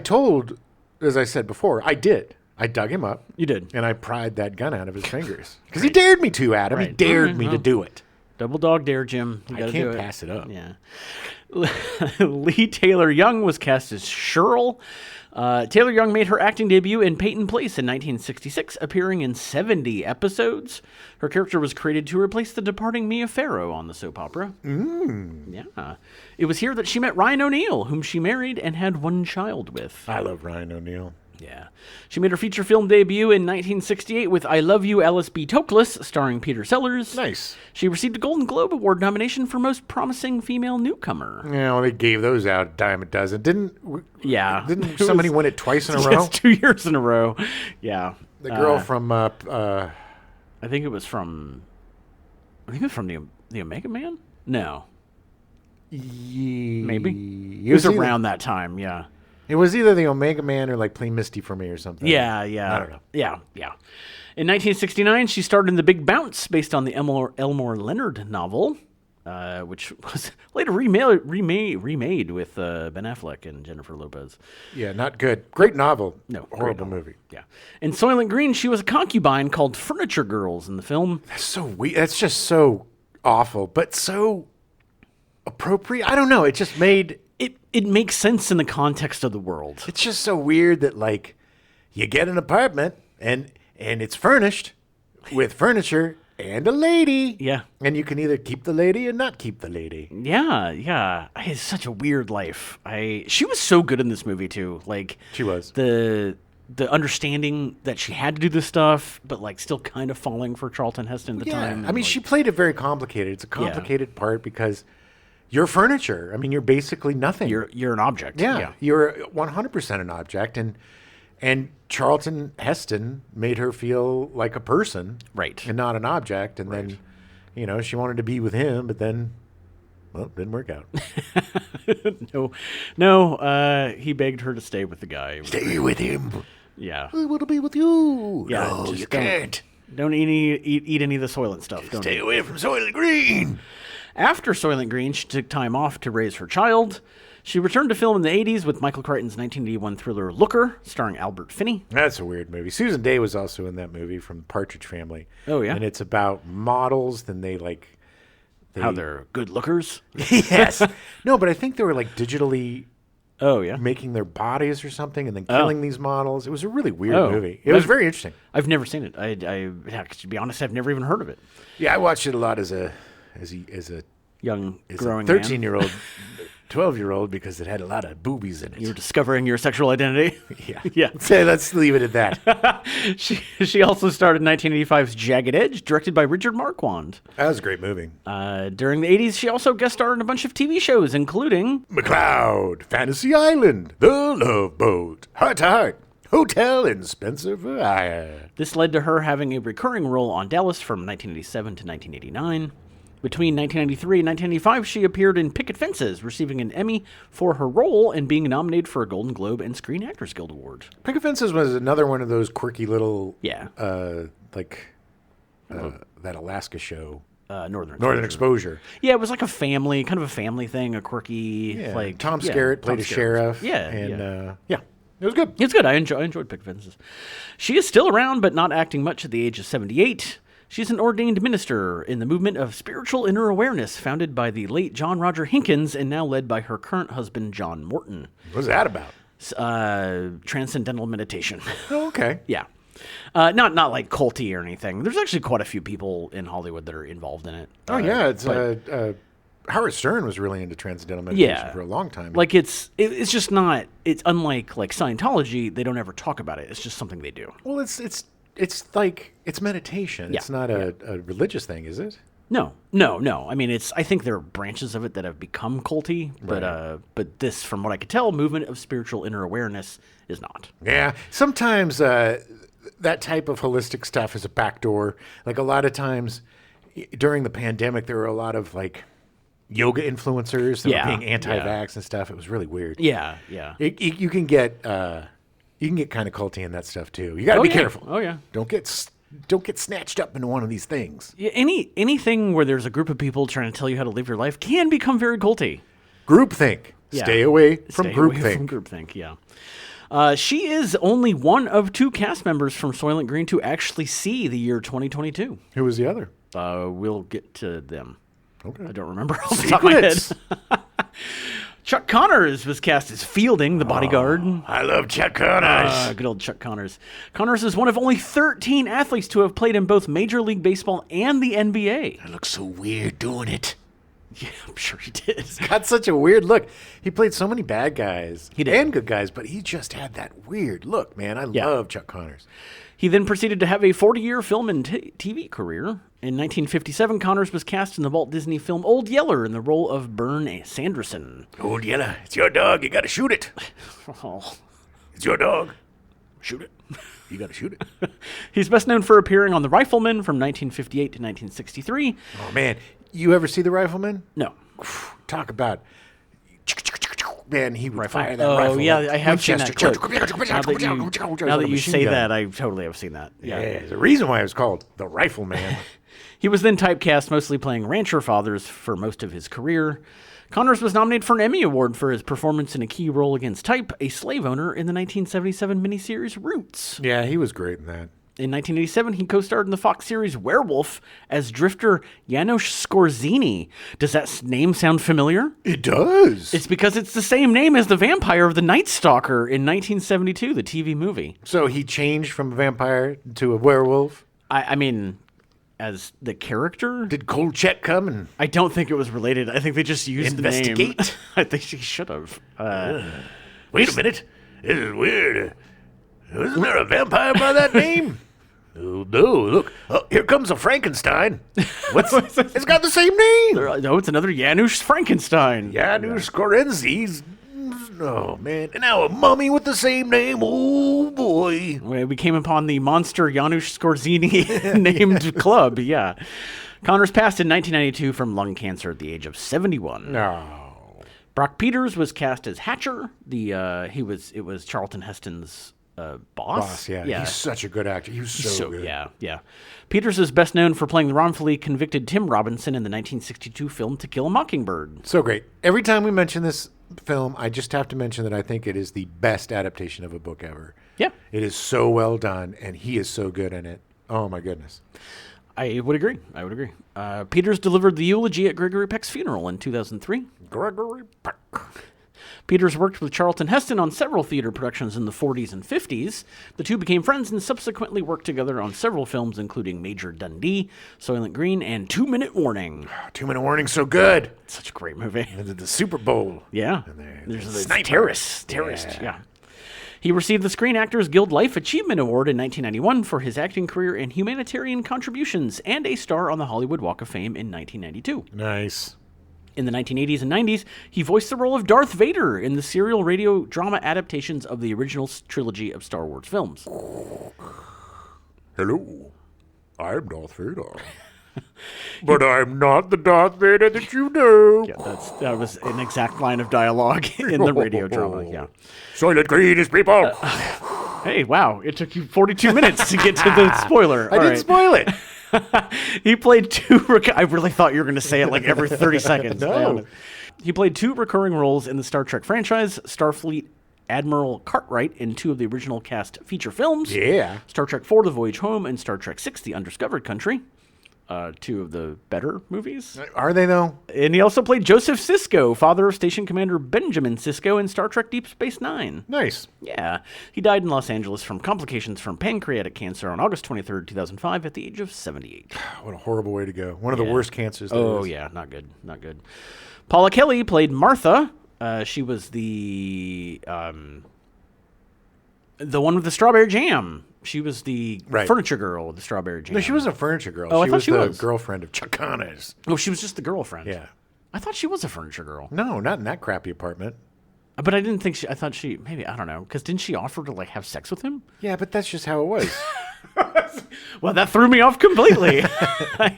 said before, I did. I dug him up. You did. And I pried that gun out of his fingers. Because he dared me to, Adam. Right. He dared me to do it. Double dog dare, Jim. You gotta do it. I can't pass it up. Yeah. Lee Taylor Young was cast as Cheryl. Taylor Young made her acting debut in Peyton Place in 1966, appearing in 70 episodes. Her character was created to replace the departing Mia Farrow on the soap opera. Yeah. It was here that she met Ryan O'Neal, whom she married and had one child with. I love Ryan O'Neal. Yeah. She made her feature film debut in 1968 with I Love You, Alice B. Toklas, starring Peter Sellers. Nice. She received a Golden Globe Award nomination for Most Promising Female Newcomer. Yeah, well, they gave those out a dime a dozen. Didn't somebody win it twice in a row? Yes, 2 years in a row. Yeah. The girl from... I think it was from the Omega Man? No. Maybe. It was around that time, yeah. It was either the Omega Man or like Play Misty for Me or something. Yeah. I don't know. Yeah. In 1969, she starred in The Big Bounce, based on the Elmore Leonard novel, which was later remade with Ben Affleck and Jennifer Lopez. Yeah, not good. Great novel. No, horrible movie. Yeah. In Soylent Green, she was a concubine called Furniture Girls in the film. That's so weird. That's just so awful, but so appropriate. I don't know. It just made... It makes sense in the context of the world. It's just so weird that, like, you get an apartment and it's furnished with furniture and a lady. Yeah. And you can either keep the lady or not keep the lady. Yeah. It's such a weird life. She was so good in this movie, too. Like, she was. The understanding that she had to do this stuff, but, like, still kind of falling for Charlton Heston at the time. I mean, she played it very complicated. It's a complicated part because... you're furniture. I mean, you're basically nothing. You're an object. Yeah, you're 100% an object, and Charlton Heston made her feel like a person, Right. and not an object. And then, she wanted to be with him, but then, well, it didn't work out. No. He begged her to stay with the guy. Stay with him. Yeah. I want to be with you. Yeah, No, just you don't- can't. Don't eat any of the Soylent stuff. Don't Stay away from Soylent Green. After Soylent Green, she took time off to raise her child. She returned to film in the 80s with Michael Crichton's 1981 thriller Looker, starring Albert Finney. That's a weird movie. Susan Day was also in that movie from Partridge Family. Oh, yeah? And it's about models, then How they're good lookers. Yes. No, but I think they were digitally Oh, yeah. making their bodies or something and then killing these models. It was a really weird Oh. movie. It was very interesting. I've never seen it. To be honest, I've never even heard of it. Yeah, I watched it a lot as a Young, growing 13-year-old, 12-year-old because it had a lot of boobies in it. You're discovering your sexual identity. Yeah. Yeah. So let's leave it at that. She also starred in 1985's Jagged Edge, directed by Richard Marquand. That was a great movie. During the 80s, she also guest starred in a bunch of TV shows, including McCloud, Fantasy Island, The Love Boat, Heart to Heart, Hotel, and Spencer for Hire. This led to her having a recurring role on Dallas from 1987 to 1989. Between 1993 and 1995, she appeared in Picket Fences, receiving an Emmy for her role and being nominated for a Golden Globe and Screen Actors Guild Award. Picket Fences was another one of those quirky little, Yeah. that Alaska show, Northern Exposure. Yeah, it was like a family thing, a quirky, Tom Skerritt played a sheriff. Yeah, and it was good. It's good. I enjoyed Picket Fences. She is still around, but not acting much at the age of 78. She's an ordained minister in the movement of spiritual inner awareness founded by the late John Roger Hinkins and now led by her current husband, John Morton. What's that about? Transcendental meditation. Oh, okay. Yeah. Not like culty or anything. There's actually quite a few people in Hollywood that are involved in it. Oh, yeah. It's Howard Stern was really into transcendental meditation for a long time. Like it's just not. It's unlike Scientology. They don't ever talk about it. It's just something they do. Well, it's meditation. Yeah. It's not a religious thing, is it? No. I mean, I think there are branches of it that have become culty, but this, from what I could tell, movement of spiritual inner awareness is not. Yeah. Sometimes that type of holistic stuff is a backdoor. Like a lot of times during the pandemic, there were a lot of yoga influencers that were being anti-vax and stuff. It was really weird. Yeah. You can get kind of culty in that stuff too. You got to be careful. Oh yeah. Don't get snatched up into one of these things. Yeah, anything where there's a group of people trying to tell you how to live your life can become very culty. Groupthink. Yeah. Stay away from Stay away groupthink. from groupthink. Yeah. She is only one of two cast members from Soylent Green to actually see the year 2022. Who was the other? We'll get to them. Okay. I don't remember off the top of my head. Secrets. Chuck Connors was cast as Fielding, the bodyguard. I love Chuck Connors. Good old Chuck Connors. Connors is one of only 13 athletes to have played in both Major League Baseball and the NBA. I look so weird doing it. Yeah, I'm sure he did. Got such a weird look. He played so many bad guys He did. and good guys, but he just had that weird look, man. I love Chuck Connors. He then proceeded to have a 40-year film and TV career. In 1957, Connors was cast in the Walt Disney film Old Yeller in the role of Bern Sanderson. Old Yeller, it's your dog. You got to shoot it. Oh. It's your dog. Shoot it. You got to shoot it. He's best known for appearing on The Rifleman from 1958 to 1963. Oh, man. You ever see The Rifleman? No. Talk about... Man, he would fire that Oh, rifle. yeah, I have seen that Winchester. clip. Now that you say that, I totally have seen that. Yeah, there's a reason why it was called The Rifleman. He was then typecast mostly playing rancher fathers for most of his career. Connors was nominated for an Emmy Award for his performance in a key role against Type, a slave owner in the 1977 miniseries Roots. Yeah, he was great in that. In 1987, he co-starred in the Fox series Werewolf as drifter Janos Skorzeny. Does that name sound familiar? It does. It's because it's the same name as the vampire of The Night Stalker in 1972, the TV movie. So he changed from a vampire to a werewolf? I mean, as the character? Did Kolchak come and... I don't think it was related. I think they just used the name. Investigate? I think she should have. Wait a minute. This is weird. Isn't there a vampire by that name? Oh, no, look. Oh, here comes a Frankenstein. It's got the same name. No, it's another Janusz Frankenstein. Janusz Scorenzi's. Oh, man. And now a mummy with the same name. Oh, boy. We came upon the monster Janusz Skorzeny named club, yeah. Connors passed in 1992 from lung cancer at the age of 71. No. Brock Peters was cast as Hatcher. It was Charlton Heston's boss. Yeah. He's such a good actor. He was so good. Yeah. Peters is best known for playing the wrongfully convicted Tim Robinson in the 1962 film To Kill a Mockingbird. So great. Every time we mention this film, I just have to mention that I think it is the best adaptation of a book ever. Yeah. It is so well done, and he is so good in it. Oh, my goodness. I would agree. Peters delivered the eulogy at Gregory Peck's funeral in 2003. Gregory Peck. Peters worked with Charlton Heston on several theater productions in the 40s and 50s. The two became friends and subsequently worked together on several films, including Major Dundee, Soylent Green, and 2 Minute Warning. 2 Minute Warning, so good. Such a great movie. And the Super Bowl. Yeah. There's the sniper. Terrorist. Yeah. He received the Screen Actors Guild Life Achievement Award in 1991 for his acting career and humanitarian contributions, and a star on the Hollywood Walk of Fame in 1992. Nice. In the 1980s and 90s, he voiced the role of Darth Vader in the serial radio drama adaptations of the original trilogy of Star Wars films. Hello, I'm Darth Vader. But I'm not the Darth Vader that you know. Yeah, that was an exact line of dialogue in the radio drama, yeah. Soylent Green is people. Hey, wow, it took you 42 minutes to get to the spoiler. I didn't spoil it. He played two... I really thought you were going to say it like every 30 seconds. No. He played two recurring roles in the Star Trek franchise, Starfleet Admiral Cartwright in two of the original cast feature films. Yeah. Star Trek IV, The Voyage Home, and Star Trek VI, The Undiscovered Country. Two of the better movies. Are they, though? And he also played Joseph Sisko, father of Station Commander Benjamin Sisko in Star Trek Deep Space Nine. Nice. Yeah. He died in Los Angeles from complications from pancreatic cancer on August 23rd, 2005 at the age of 78. What a horrible way to go. One of the worst cancers there is. Yeah. Not good. Paula Kelly played Martha. She was the one with the strawberry jam. She was the furniture girl with the strawberry jam. No, she wasn't a furniture girl. Oh, she I thought was she the was. girlfriend of Chuck Connors. Oh, she was just the girlfriend. Yeah. I thought she was a furniture girl. No, not in that crappy apartment. But I didn't think I thought she, maybe, I don't know, because didn't she offer to, like, have sex with him? Yeah, but that's just how it was. Well, that threw me off completely. I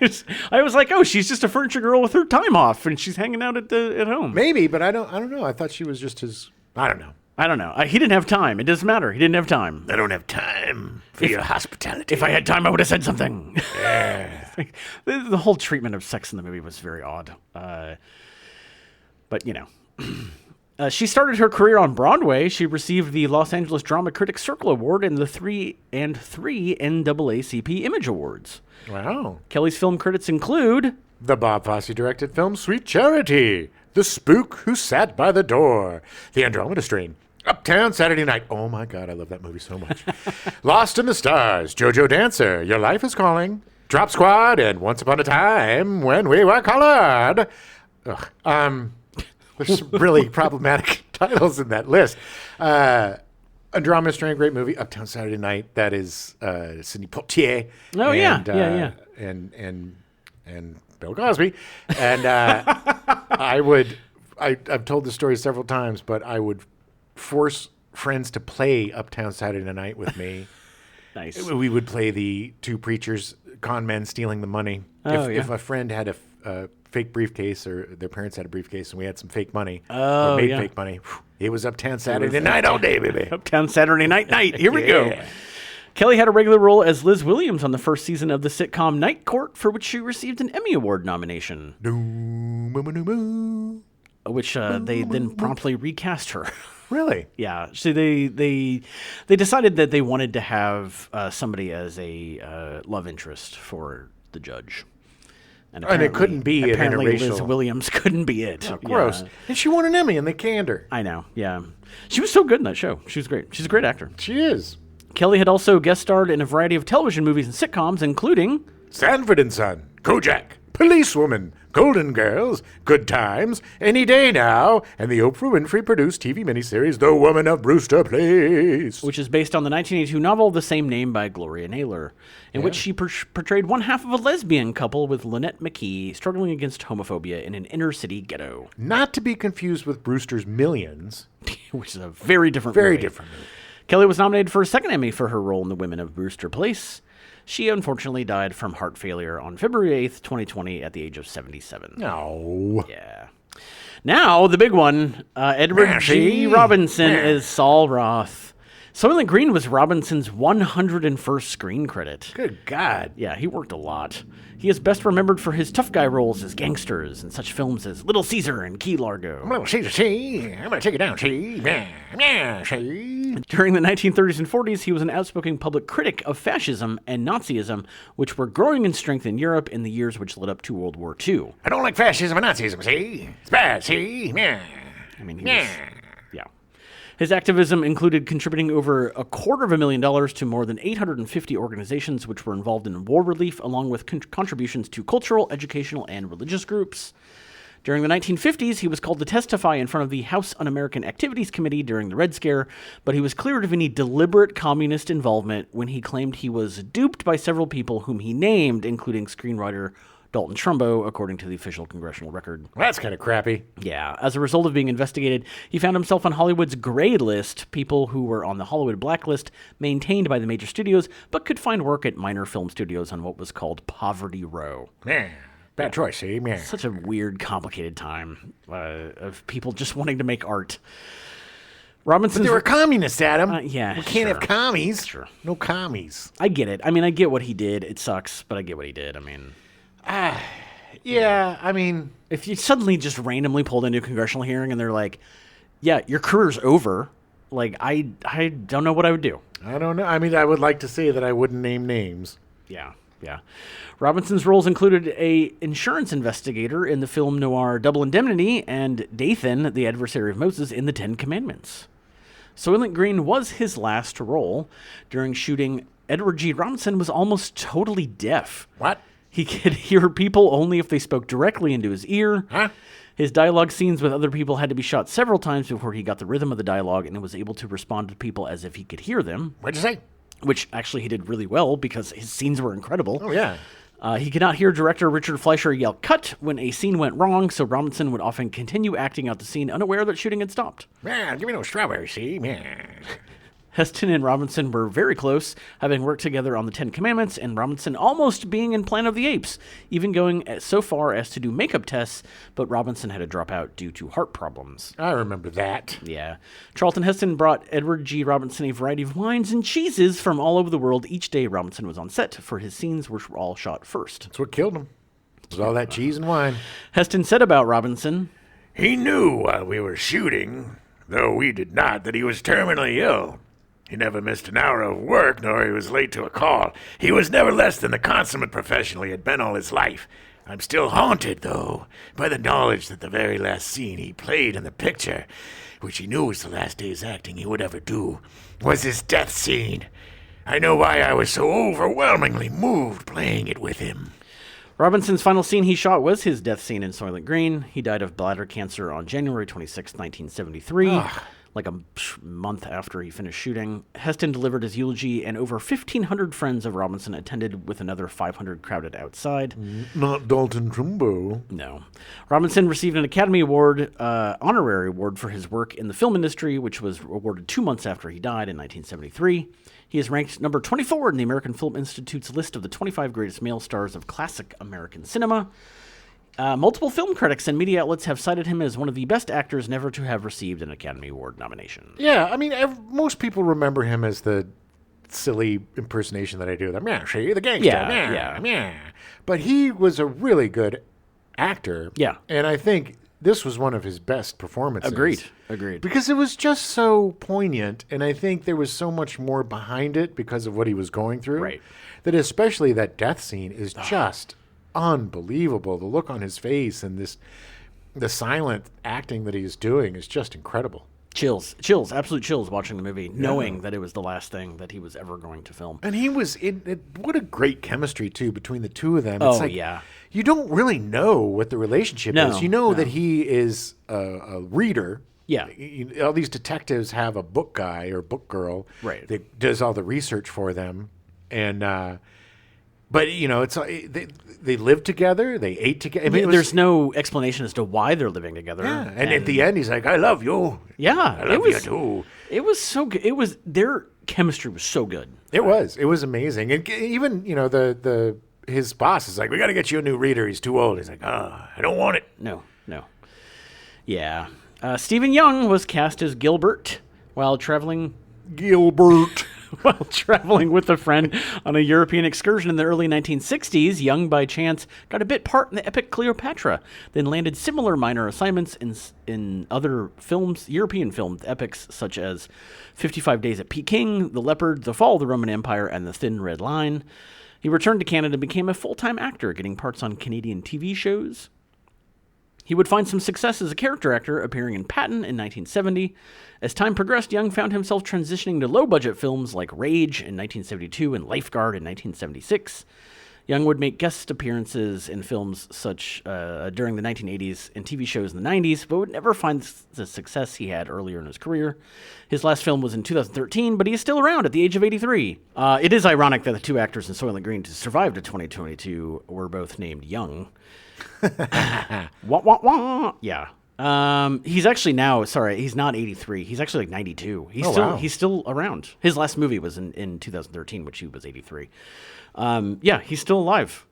was like, oh, she's just a furniture girl with her time off, and she's hanging out at home. Maybe, but I don't know. I thought she was just his, I don't know. He didn't have time. It doesn't matter. He didn't have time. I don't have time for your hospitality. If I had time, I would have said something. Yeah. The whole treatment of sex in the movie was very odd. But, you know. She started her career on Broadway. She received the Los Angeles Drama Critics Circle Award and the three NAACP Image Awards. Wow. Kelly's film credits include... The Bob Fosse directed film Sweet Charity, The Spook Who Sat by the Door, The Andromeda Strain, Uptown Saturday Night. Oh my God, I love that movie so much. Lost in the Stars, JoJo Dancer, Your Life is Calling, Drop Squad, and Once Upon a Time When We Were Colored. There's some really problematic titles in that list. Andromeda Strain, great movie. Uptown Saturday Night, that is Sidney Poitier. Oh, and, yeah. And Bill Cosby. And I've told this story several times, but I would force friends to play Uptown Saturday Night with me. Nice. We would play the two preachers, con men stealing the money. If a friend had a fake briefcase or their parents had a briefcase and we had some fake money or made fake money, it was Uptown Saturday Night all day, baby. Uptown Saturday Night. Here we go. Kelly had a regular role as Liz Williams on the first season of the sitcom Night Court, for which she received an Emmy Award nomination. Which they then promptly recast her. Really? Yeah. So they decided that they wanted to have somebody as a love interest for the judge. And it couldn't be apparently an interracial. Liz Williams couldn't be it. Oh, gross. Yeah. And she won an Emmy and they canned her. I know. Yeah. She was so good in that show. She was great. She's a great actor. She is. Kelly had also guest starred in a variety of television movies and sitcoms, including Sanford and Son, Kojak, Policewoman, Golden Girls, Good Times, Any Day Now, and the Oprah Winfrey-produced TV miniseries The Woman of Brewster Place. Which is based on the 1982 novel The Same Name by Gloria Naylor, in which she portrayed one half of a lesbian couple with Lynette McKee struggling against homophobia in an inner-city ghetto. Not to be confused with Brewster's Millions. Which is a very different Very movie. different movie. Kelly was nominated for a second Emmy for her role in The Women of Brewster Place. She unfortunately died from heart failure on February 8th, 2020 at the age of 77. No. Yeah. Now, the big one, Edward G. Robinson is Saul Roth. Soylent Green was Robinson's 101st screen credit. Good God. Yeah, he worked a lot. He is best remembered for his tough guy roles as gangsters in such films as Little Caesar and Key Largo. Little Caesar, see? I'm going to take it down, see? See? During the 1930s and 40s, he was an outspoken public critic of fascism and Nazism, which were growing in strength in Europe in the years which led up to World War II. I don't like fascism and Nazism, see? It's bad, see? I mean, he was, yeah. His activism included contributing over $250,000 to more than 850 organizations which were involved in war relief, along with contributions to cultural, educational, and religious groups. During the 1950s, he was called to testify in front of the House Un-American Activities Committee during the Red Scare, but he was cleared of any deliberate communist involvement when he claimed he was duped by several people whom he named, including screenwriter Dalton Trumbo, according to the official congressional record. Well, that's kind of crappy. Yeah. As a result of being investigated, he found himself on Hollywood's gray list, people who were on the Hollywood blacklist maintained by the major studios, but could find work at minor film studios on what was called Poverty Row. Yeah. Bad choice, see? Yeah. Such a weird, complicated time of people just wanting to make art. Robinson. But they were communists, Adam. Yeah, we can't have commies. Sure. No commies. I get it. I mean, I get what he did. It sucks, but I get what he did. I mean... Yeah, I mean... If you suddenly just randomly pulled into a congressional hearing and they're like, yeah, your career's over, like, I don't know what I would do. I don't know. I mean, I would like to say that I wouldn't name names. Yeah. Robinson's roles included a insurance investigator in the film noir Double Indemnity and Dathan, the adversary of Moses, in the Ten Commandments. Soylent Green was his last role. During shooting, Edward G. Robinson was almost totally deaf. What? He could hear people only if they spoke directly into his ear. Huh? His dialogue scenes with other people had to be shot several times before he got the rhythm of the dialogue and was able to respond to people as if he could hear them. What'd you say? Which actually he did really well because his scenes were incredible. Oh, yeah. He could not hear director Richard Fleischer yell cut when a scene went wrong, so Robinson would often continue acting out the scene unaware that shooting had stopped. Man, give me no strawberry, see? Man. Heston and Robinson were very close, having worked together on the Ten Commandments, and Robinson almost being in Planet of the Apes, even going so far as to do makeup tests, but Robinson had to drop out due to heart problems. I remember that. Yeah. Charlton Heston brought Edward G. Robinson a variety of wines and cheeses from all over the world each day Robinson was on set for his scenes, which were all shot first. That's what killed him. It was all that cheese and wine. Heston said about Robinson, "He knew while we were shooting, though we did not, that he was terminally ill. He never missed an hour of work, nor he was late to a call. He was never less than the consummate professional he had been all his life. I'm still haunted, though, by the knowledge that the very last scene he played in the picture, which he knew was the last day's acting he would ever do, was his death scene. I know why I was so overwhelmingly moved playing it with him." Robinson's final scene he shot was his death scene in Soylent Green. He died of bladder cancer on January 26, 1973. Like a month after he finished shooting. Heston delivered his eulogy, and over 1,500 friends of Robinson attended, with another 500 crowded outside. Not Dalton Trumbo. No. Robinson received an Academy Award, honorary award for his work in the film industry, which was awarded 2 months after he died in 1973. He is ranked number 24 in the American Film Institute's list of the 25 greatest male stars of classic American cinema. Multiple film critics and media outlets have cited him as one of the best actors never to have received an Academy Award nomination. Yeah, I mean, most people remember him as the silly impersonation that I do. The gangster. Yeah. But he was a really good actor. Yeah. And I think this was one of his best performances. Agreed. Because it was just so poignant, and I think there was so much more behind it because of what he was going through. Right. That especially that death scene is just unbelievable. The look on his face and the silent acting that he's doing is just incredible. Chills, absolute chills watching the movie, knowing that it was the last thing that he was ever going to film. And he was what a great chemistry too between the two of them. Oh, it's like, yeah. you don't really know what the relationship No, is. You know no. that he is a reader. Yeah. All these detectives have a book guy or book girl Right. that does all the research for them. And, but, it's they live together. They ate together. I mean, There's no explanation as to why they're living together. yeah. And at the end, he's like, I love you. Yeah, I love you too. It was so good. Their chemistry was so good. It was amazing. And even, his boss is like, we got to get you a new reader. He's too old. He's like, I don't want it. No. Yeah. Stephen Young was cast as Gilbert while traveling with a friend on a European excursion in the early 1960s. Young, by chance, got a bit part in the epic Cleopatra, then landed similar minor assignments in other films, European film epics such as 55 Days at Peking, The Leopard, The Fall of the Roman Empire, and The Thin Red Line. He returned to Canada and became a full-time actor, getting parts on Canadian TV shows. He would find some success as a character actor, appearing in Patton in 1970. As time progressed, Young found himself transitioning to low-budget films like Rage in 1972 and Lifeguard in 1976. Young would make guest appearances in films such during the 1980s and TV shows in the 90s, but would never find the success he had earlier in his career. His last film was in 2013, but he is still around at the age of 83. It is ironic that the two actors in Soylent Green to survive to 2022 were both named Young. Wah, wah, wah. Yeah. He's actually now, he's not 83. He's actually like 92. He's still around. His last movie was in 2013, which he was 83. Yeah, he's still alive.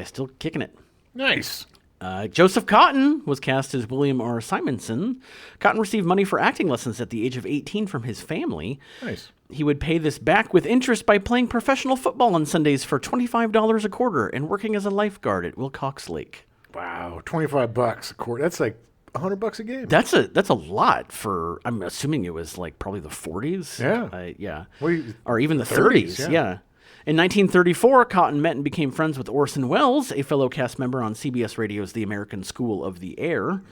Still kicking it. Nice. Joseph Cotton was cast as William R. Simonson. Cotton received money for acting lessons at the age of 18 from his family. Nice. He would pay this back with interest by playing professional football on Sundays for $25 a quarter and working as a lifeguard at Wilcox Lake. Wow, $25 a quarter. That's like $100 a game. That's a lot for. I'm assuming it was like probably the 40s. Yeah. Yeah. Well, or even the 30s. Yeah. In 1934, Cotton met and became friends with Orson Welles, a fellow cast member on CBS Radio's The American School of the Air.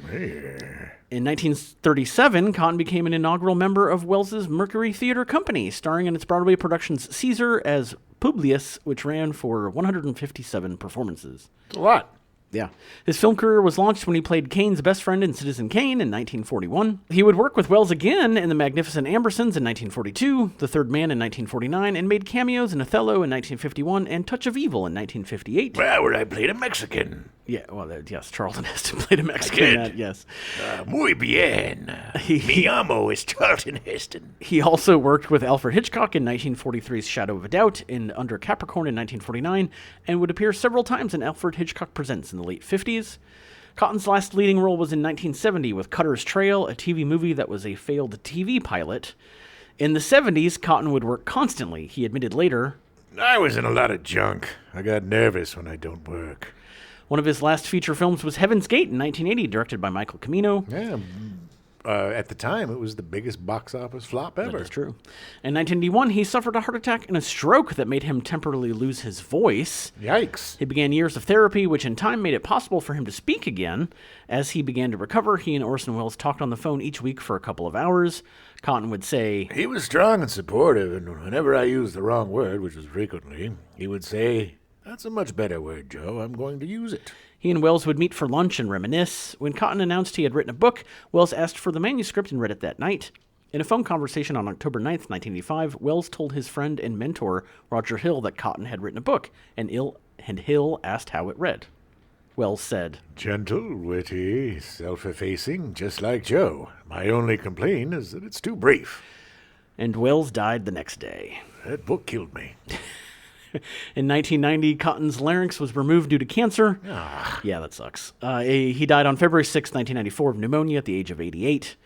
In 1937, Cotton became an inaugural member of Welles's Mercury Theater Company, starring in its Broadway productions Caesar as Publius, which ran for 157 performances. It's a lot. Yeah. His film career was launched when he played Kane's best friend in Citizen Kane in 1941. He would work with Welles again in The Magnificent Ambersons in 1942, The Third Man in 1949, and made cameos in Othello in 1951 and Touch of Evil in 1958. Well, where I played a Mexican. Yeah, well, yes, Charlton Heston played a Mexican in that, yes. Muy bien. Mi amo is Charlton Heston. He also worked with Alfred Hitchcock in 1943's Shadow of a Doubt, in Under Capricorn in 1949, and would appear several times in Alfred Hitchcock Presents in the late 50s. Cotton's last leading role was in 1970 with Cutter's Trail, a TV movie that was a failed TV pilot. In the 70s, Cotton would work constantly. He admitted later, I was in a lot of junk. I got nervous when I don't work. One of his last feature films was Heaven's Gate in 1980, directed by Michael Cimino. Yeah. At the time, it was the biggest box office flop ever. That is true. In 1981, he suffered a heart attack and a stroke that made him temporarily lose his voice. Yikes. He began years of therapy, which in time made it possible for him to speak again. As he began to recover, he and Orson Welles talked on the phone each week for a couple of hours. Cotton would say, He was strong and supportive, and whenever I used the wrong word, which was frequently, he would say, That's a much better word, Joe. I'm going to use it. He and Welles would meet for lunch and reminisce. When Cotton announced he had written a book, Welles asked for the manuscript and read it that night. In a phone conversation on October 9th, 1985, Welles told his friend and mentor, Roger Hill, that Cotton had written a book, and Hill asked how it read. Welles said, Gentle, witty, self-effacing, just like Joe. My only complaint is that it's too brief. And Welles died the next day. That book killed me. In 1990, Cotton's larynx was removed due to cancer. Yeah, that sucks. He died on February 6, 1994 of pneumonia at the age of 88.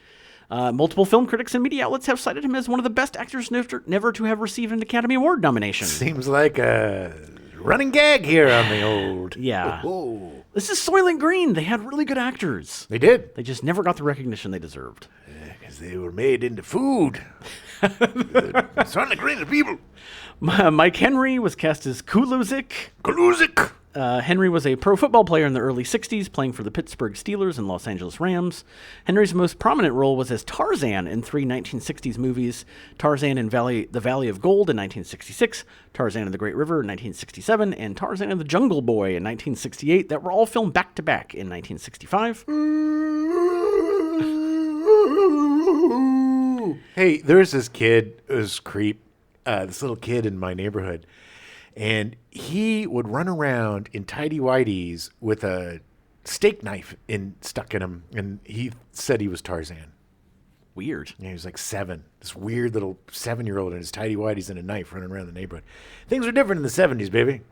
Multiple film critics and media outlets have cited him as one of the best actors never to have received an Academy Award nomination. Seems like a running gag here on the old. Yeah. Oh. This is Soylent Green. They had really good actors. They did. They just never got the recognition they deserved. Because they were made into food. Soylent Green, the people. Mike Henry was cast as Kuluzik. Kaluzik. Henry was a pro football player in the early 60s, playing for the Pittsburgh Steelers and Los Angeles Rams. Henry's most prominent role was as Tarzan in 3 1960s movies, Tarzan in the Valley of Gold in 1966, Tarzan and the Great River in 1967, and Tarzan and the Jungle Boy in 1968 that were all filmed back-to-back in 1965. Hey, there's this kid, this little kid in my neighborhood, and he would run around in tighty whities with a steak knife stuck in him, and he said he was Tarzan. Weird. Yeah, he was like 7. This weird little 7-year-old in his tighty whities and a knife running around the neighborhood. Things were different in the 70s, baby.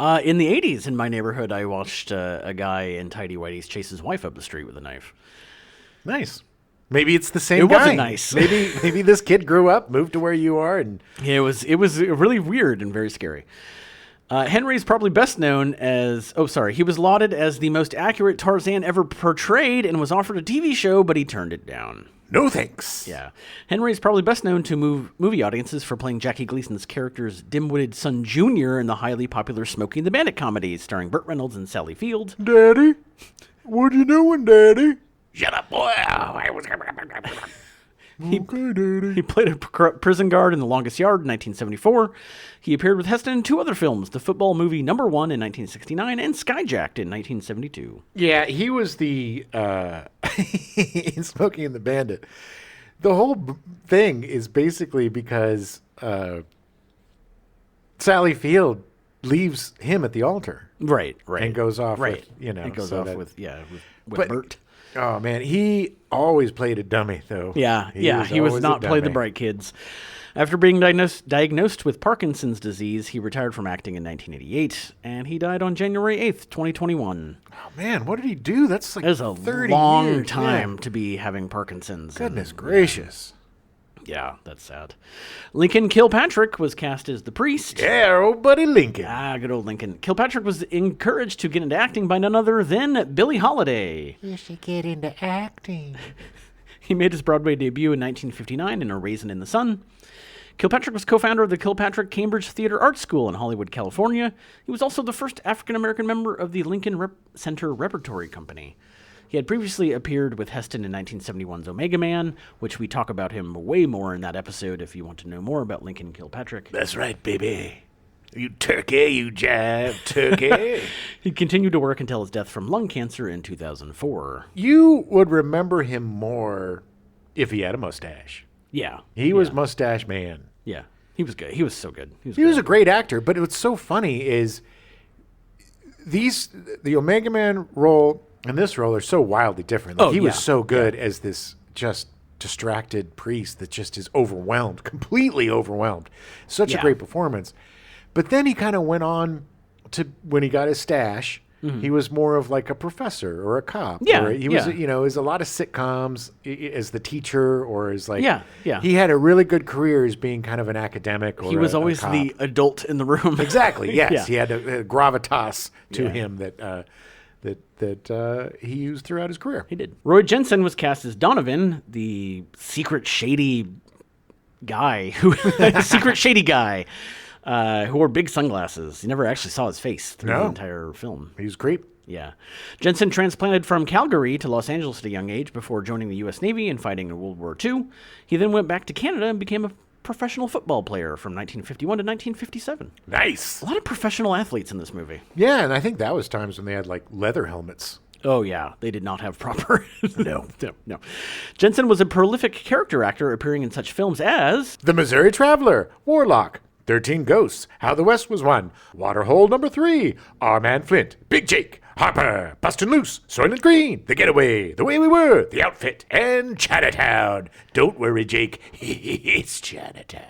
In the 80s, in my neighborhood, I watched a guy in tidy whities chase his wife up the street with a knife. Nice. Maybe it's the same It guy. wasn't nice. maybe this kid grew up, moved to where you are, and Yeah, it was really weird and very scary. Henry's probably best known as... he was lauded as the most accurate Tarzan ever portrayed and was offered a TV show, but he turned it down. no thanks. Yeah. Henry's probably best known to movie audiences for playing Jackie Gleason's character's dim-witted son Junior in the highly popular Smokey and the Bandit comedies starring Burt Reynolds and Sally Field. Daddy, what you doing, Daddy? Shut up, boy. Okay, Daddy. He played a prison guard in The Longest Yard in 1974. He appeared with Heston in 2 other films, the football movie Number 1 in 1969 and Skyjacked in 1972. Yeah, he was the in Smokey and the Bandit. The whole thing is basically because Sally Field leaves him at the altar. Right. And goes off Right. with, you know. It goes so off that- with but- Bert. Oh, man. He always played a dummy, though. Yeah, he was always a not played the dummy. bright kids. After being diagnosed with Parkinson's disease, he retired from acting in 1988, and he died on January 8th, 2021. Oh, man. What did he do? That's like It was a 30 long years. time Yeah. to be having Parkinson's. and- Goodness gracious. Yeah, that's sad. Lincoln Kilpatrick was cast as the priest. Yeah, old buddy Lincoln. Ah, good old Lincoln. Kilpatrick was encouraged to get into acting by none other than Billie Holiday. You should get into acting. He made his Broadway debut in 1959 in A Raisin in the Sun. Kilpatrick was co-founder of the Kilpatrick Cambridge Theater Art School in Hollywood, California. He was also the first African-American member of the Lincoln Center Repertory Company. He had previously appeared with Heston in 1971's Omega Man, which we talk about him way more in that episode if you want to know more about Lincoln Kilpatrick. That's right, baby. You turkey, you jive turkey. He continued to work until his death from lung cancer in 2004. You would remember him more if he had a mustache. Yeah. He was Mustache Man. Yeah. He was good. He was so good. He was a great actor, but what's so funny is the Omega Man role and this role are so wildly different. Like, he was so good as this just distracted priest that just is overwhelmed, completely overwhelmed. Such a great performance. But then he kind of went on to, when he got his stash, he was more of like a professor or a cop. Yeah, Or he was, you know, as a lot of sitcoms as the teacher or as like, Yeah. He had a really good career as being kind of an academic or He was a always cop. the adult in the room. Exactly. Yes, Yeah. he had a gravitas to Yeah. him that he used throughout his career. He did. Roy Jensen was cast as Donovan, the secret shady guy who wore big sunglasses. You never actually saw his face through the entire film. He was great. Yeah. Jensen transplanted from Calgary to Los Angeles at a young age before joining the U.S. Navy and fighting in World War II. He then went back to Canada and became a professional football player from 1951 to 1957. Nice. A lot of professional athletes in this movie. Yeah, and I think that was times when they had like leather helmets. Oh, yeah. They did not have proper... No. Jensen was a prolific character actor, appearing in such films as... The Missouri Traveler, Warlock, 13 Ghosts, How the West Was Won, Waterhole Number 3, Our Man Flint, Big Jake, Harper, Bustin' Loose, Soylent Green, The Getaway, The Way We Were, The Outfit, and Chinatown. Don't worry, Jake. It's Chinatown.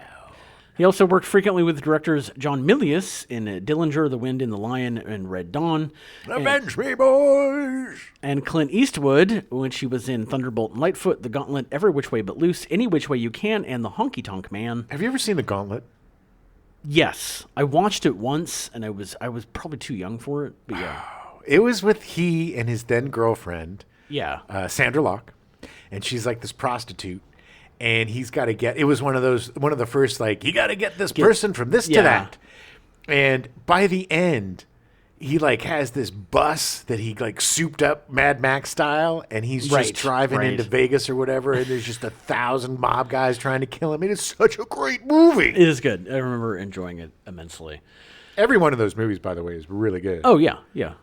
He also worked frequently with directors John Milius in Dillinger, The Wind and the Lion, and Red Dawn. Avenge me, boys. And Clint Eastwood, when she was in Thunderbolt and Lightfoot, The Gauntlet, Every Which Way But Loose, Any Which Way You Can, and The Honky Tonk Man. Have you ever seen The Gauntlet? Yes. I watched it once, and I was probably too young for it, but yeah. It was with he and his then girlfriend, Yeah. Sandra Locke, and she's like this prostitute, and he's got to get. It was one of the first like you got to get this person from this to Yeah. that, and by the end, he like has this bus that he like souped up Mad Max style, and he's just Right, driving right. into Vegas or whatever, and there's just 1,000 mob guys trying to kill him. It is such a great movie. It is good. I remember enjoying it immensely. Every one of those movies, by the way, is really good. Oh, yeah, yeah.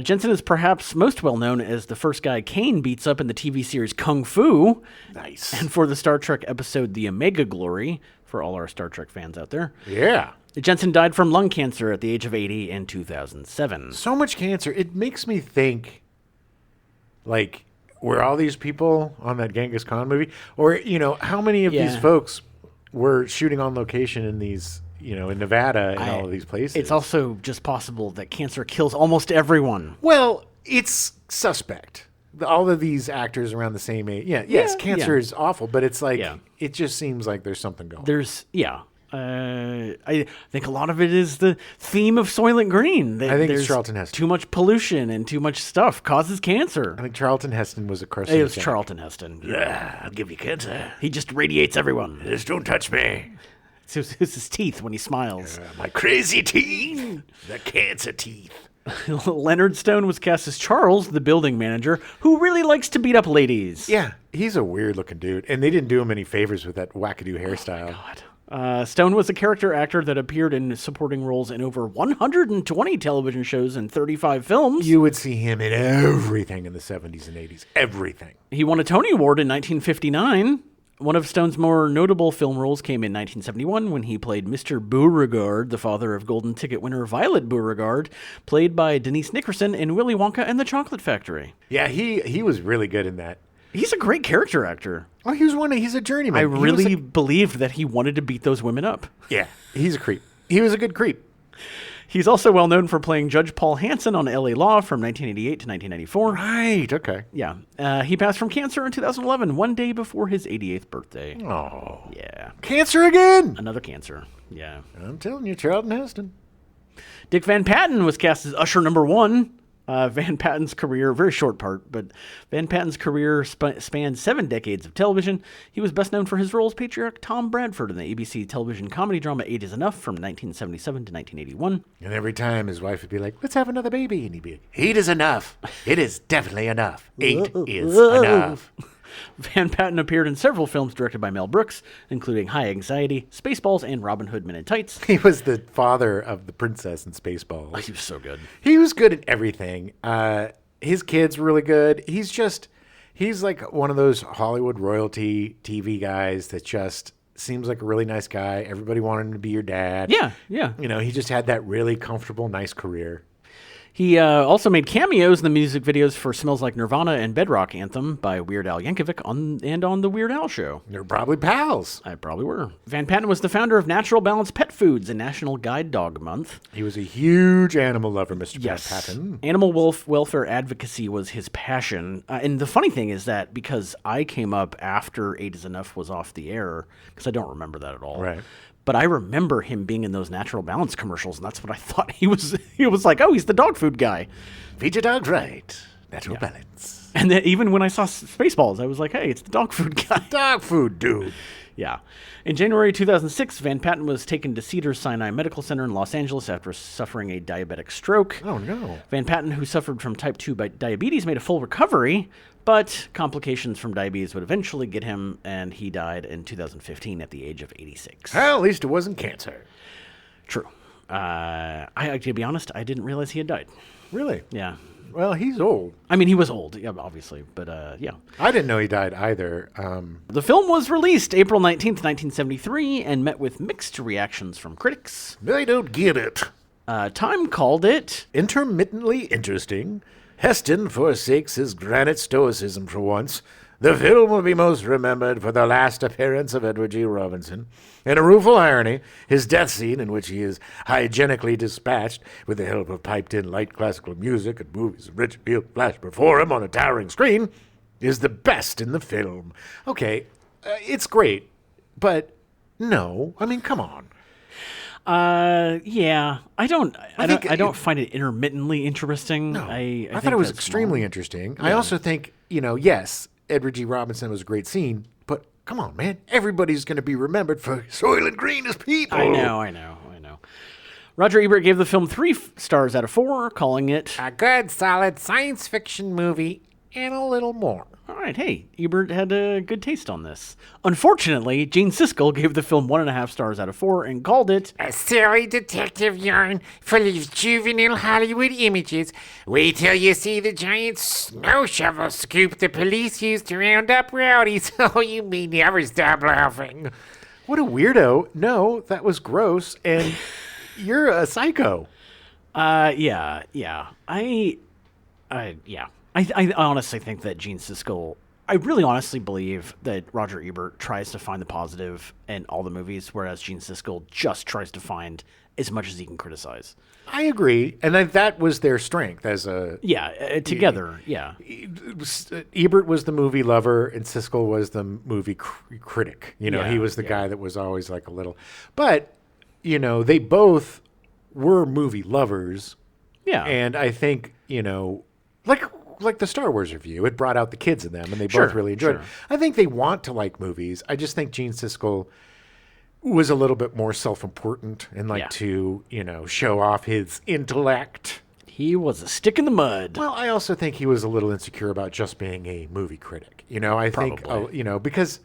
Jensen is perhaps most well known as the first guy Kane beats up in the TV series Kung Fu, Nice. and for the Star Trek episode The Omega Glory, for all our Star Trek fans out there. Yeah. Jensen died from lung cancer at the age of 80 in 2007. So much cancer. It makes me think, like, were all these people on that Genghis Khan movie? Or, how many of these Yeah. folks were shooting on location in these, in Nevada and all of these places? It's also just possible that cancer kills almost everyone. Well, it's suspect. All of these actors around the same age. Yeah, yes, cancer is awful, but it's like, it just seems like there's something going on. I think a lot of it is the theme of Soylent Green. I think it's There's Charlton Heston. Too much pollution and too much stuff causes cancer. I think Charlton Heston was a carcinogenic. It was Charlton Heston. I'll give you cancer. He just radiates everyone. Just don't touch me. It's his teeth when he smiles. My crazy teeth. The cancer teeth. Leonard Stone was cast as Charles, the building manager, who really likes to beat up ladies. Yeah, he's a weird-looking dude, and they didn't do him any favors with that wackadoo hairstyle. Stone was a character actor that appeared in supporting roles in over 120 television shows and 35 films. You would see him in everything in the 70s and 80s. Everything. He won a Tony Award in 1959. One of Stone's more notable film roles came in 1971 when he played Mr. Beauregard, the father of Golden Ticket winner Violet Beauregard, played by Denise Nickerson in Willy Wonka and the Chocolate Factory. Yeah, he was really good in that. He's a great character actor. Oh, he's a journeyman. I He was really a- believed that he wanted to beat those women up. yeah, he's a creep. He was a good creep. He's also well known for playing Judge Paul Hansen on LA Law from 1988 to 1994. Right, okay. Yeah. He passed from cancer in 2011, one day before his 88th birthday. Oh. Yeah. Cancer again! Another cancer. Yeah. I'm telling you, Charlton Heston. Dick Van Patten was cast as Usher number 1. Van Patten's career, very short part, but Van Patten's career spanned 7 decades of television. He was best known for his role as patriarch Tom Bradford in the ABC television comedy drama 8 is Enough from 1977 to 1981. And every time his wife would be like, let's have another baby. And he'd be like, 8 is enough. It is definitely enough. 8 is enough. Van Patten appeared in several films directed by Mel Brooks, including High Anxiety, Spaceballs, and Robin Hood Men in Tights. He was the father of the princess in Spaceballs. He was so good. He was good at everything. His kids were really good. He's like one of those Hollywood royalty TV guys that just seems like a really nice guy. Everybody wanted him to be your dad. Yeah. He just had that really comfortable, nice career. He also made cameos in the music videos for Smells Like Nirvana and Bedrock Anthem by Weird Al Yankovic on The Weird Al Show. They're probably pals. I probably were. Van Patten was the founder of Natural Balance Pet Foods and National Guide Dog Month. He was a huge animal lover, Mr. Van Patten. Animal welfare advocacy was his passion. And the funny thing is that because I came up after 8 is Enough was off the air, because I don't remember that at all. Right. But I remember him being in those Natural Balance commercials, and that's what I thought he was. He was like, oh, he's the dog food guy. Feed your dogs right. Natural balance. And then even when I saw Spaceballs, I was like, hey, it's the dog food guy. Dog food, dude. Yeah. In January 2006, Van Patten was taken to Cedars-Sinai Medical Center in Los Angeles after suffering a diabetic stroke. Oh, no. Van Patten, who suffered from type 2 diabetes, made a full recovery, but complications from diabetes would eventually get him, and he died in 2015 at the age of 86. Well, at least it wasn't cancer. True. To be honest, I didn't realize he had died. Really? Yeah. Well, he's old. I mean, he was old, yeah, obviously, but yeah. I didn't know he died either. The film was released April 19th, 1973, and met with mixed reactions from critics. I don't get it. Time called it Intermittently interesting. Heston forsakes his granite stoicism for once. The film will be most remembered for the last appearance of Edward G. Robinson. In a rueful irony, his death scene, in which he is hygienically dispatched with the help of piped-in light classical music and movies of rich field flash before him on a towering screen, is the best in the film. Okay, it's great, but no. I mean, come on. Yeah. I don't find it intermittently interesting. No, I thought think it was that's extremely wrong. interesting. I also think, yes, Edward G. Robinson was a great scene, but come on, man. Everybody's going to be remembered for Soylent Green as people. I know. Roger Ebert gave the film 3 stars out of 4, calling it... A good, solid science fiction movie and a little more. All right, hey, Ebert had a good taste on this. Unfortunately, Gene Siskel gave the film 1.5 stars out of 4 and called it... A silly detective yarn full of juvenile Hollywood images. Wait till you see the giant snow shovel scoop the police used to round up rowdies. Oh, you may never stop laughing. What a weirdo. No, that was gross, and you're a psycho. Yeah. I honestly think that Gene Siskel... I really honestly believe that Roger Ebert tries to find the positive in all the movies, whereas Gene Siskel just tries to find as much as he can criticize. I agree, and that was their strength as a... Yeah, together, yeah. Ebert was the movie lover, and Siskel was the movie critic. You know, Yeah, he was the guy that was always like a little... But, you know, they both were movie lovers. Yeah. And I think, you know, like the Star Wars review, it brought out the kids in them, and they Sure, both really enjoyed it. I think they want to like movies. I just think Gene Siskel was a little bit more self-important and like Yeah. to, you know, show off his intellect. He was a stick in the mud. Well, I also think he was a little insecure about just being a movie critic. You know, I think, Probably. you know, because,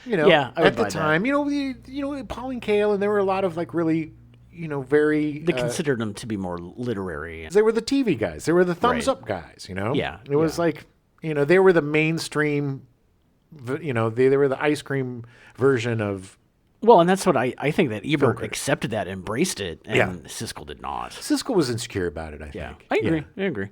you know, Yeah, I would at the buy that. time, you know, Pauline Kael, and there were a lot of like really, you know, very... They considered him to be more literary. They were the TV guys. They were the thumbs Right. up guys, you know? Yeah, It was like, you know, they were the mainstream, you know, they were the ice cream version of... Well, and that's what I think that Ebert accepted that, embraced it, and Yeah. Siskel did not. Siskel was insecure about it, I Yeah, think. I agree.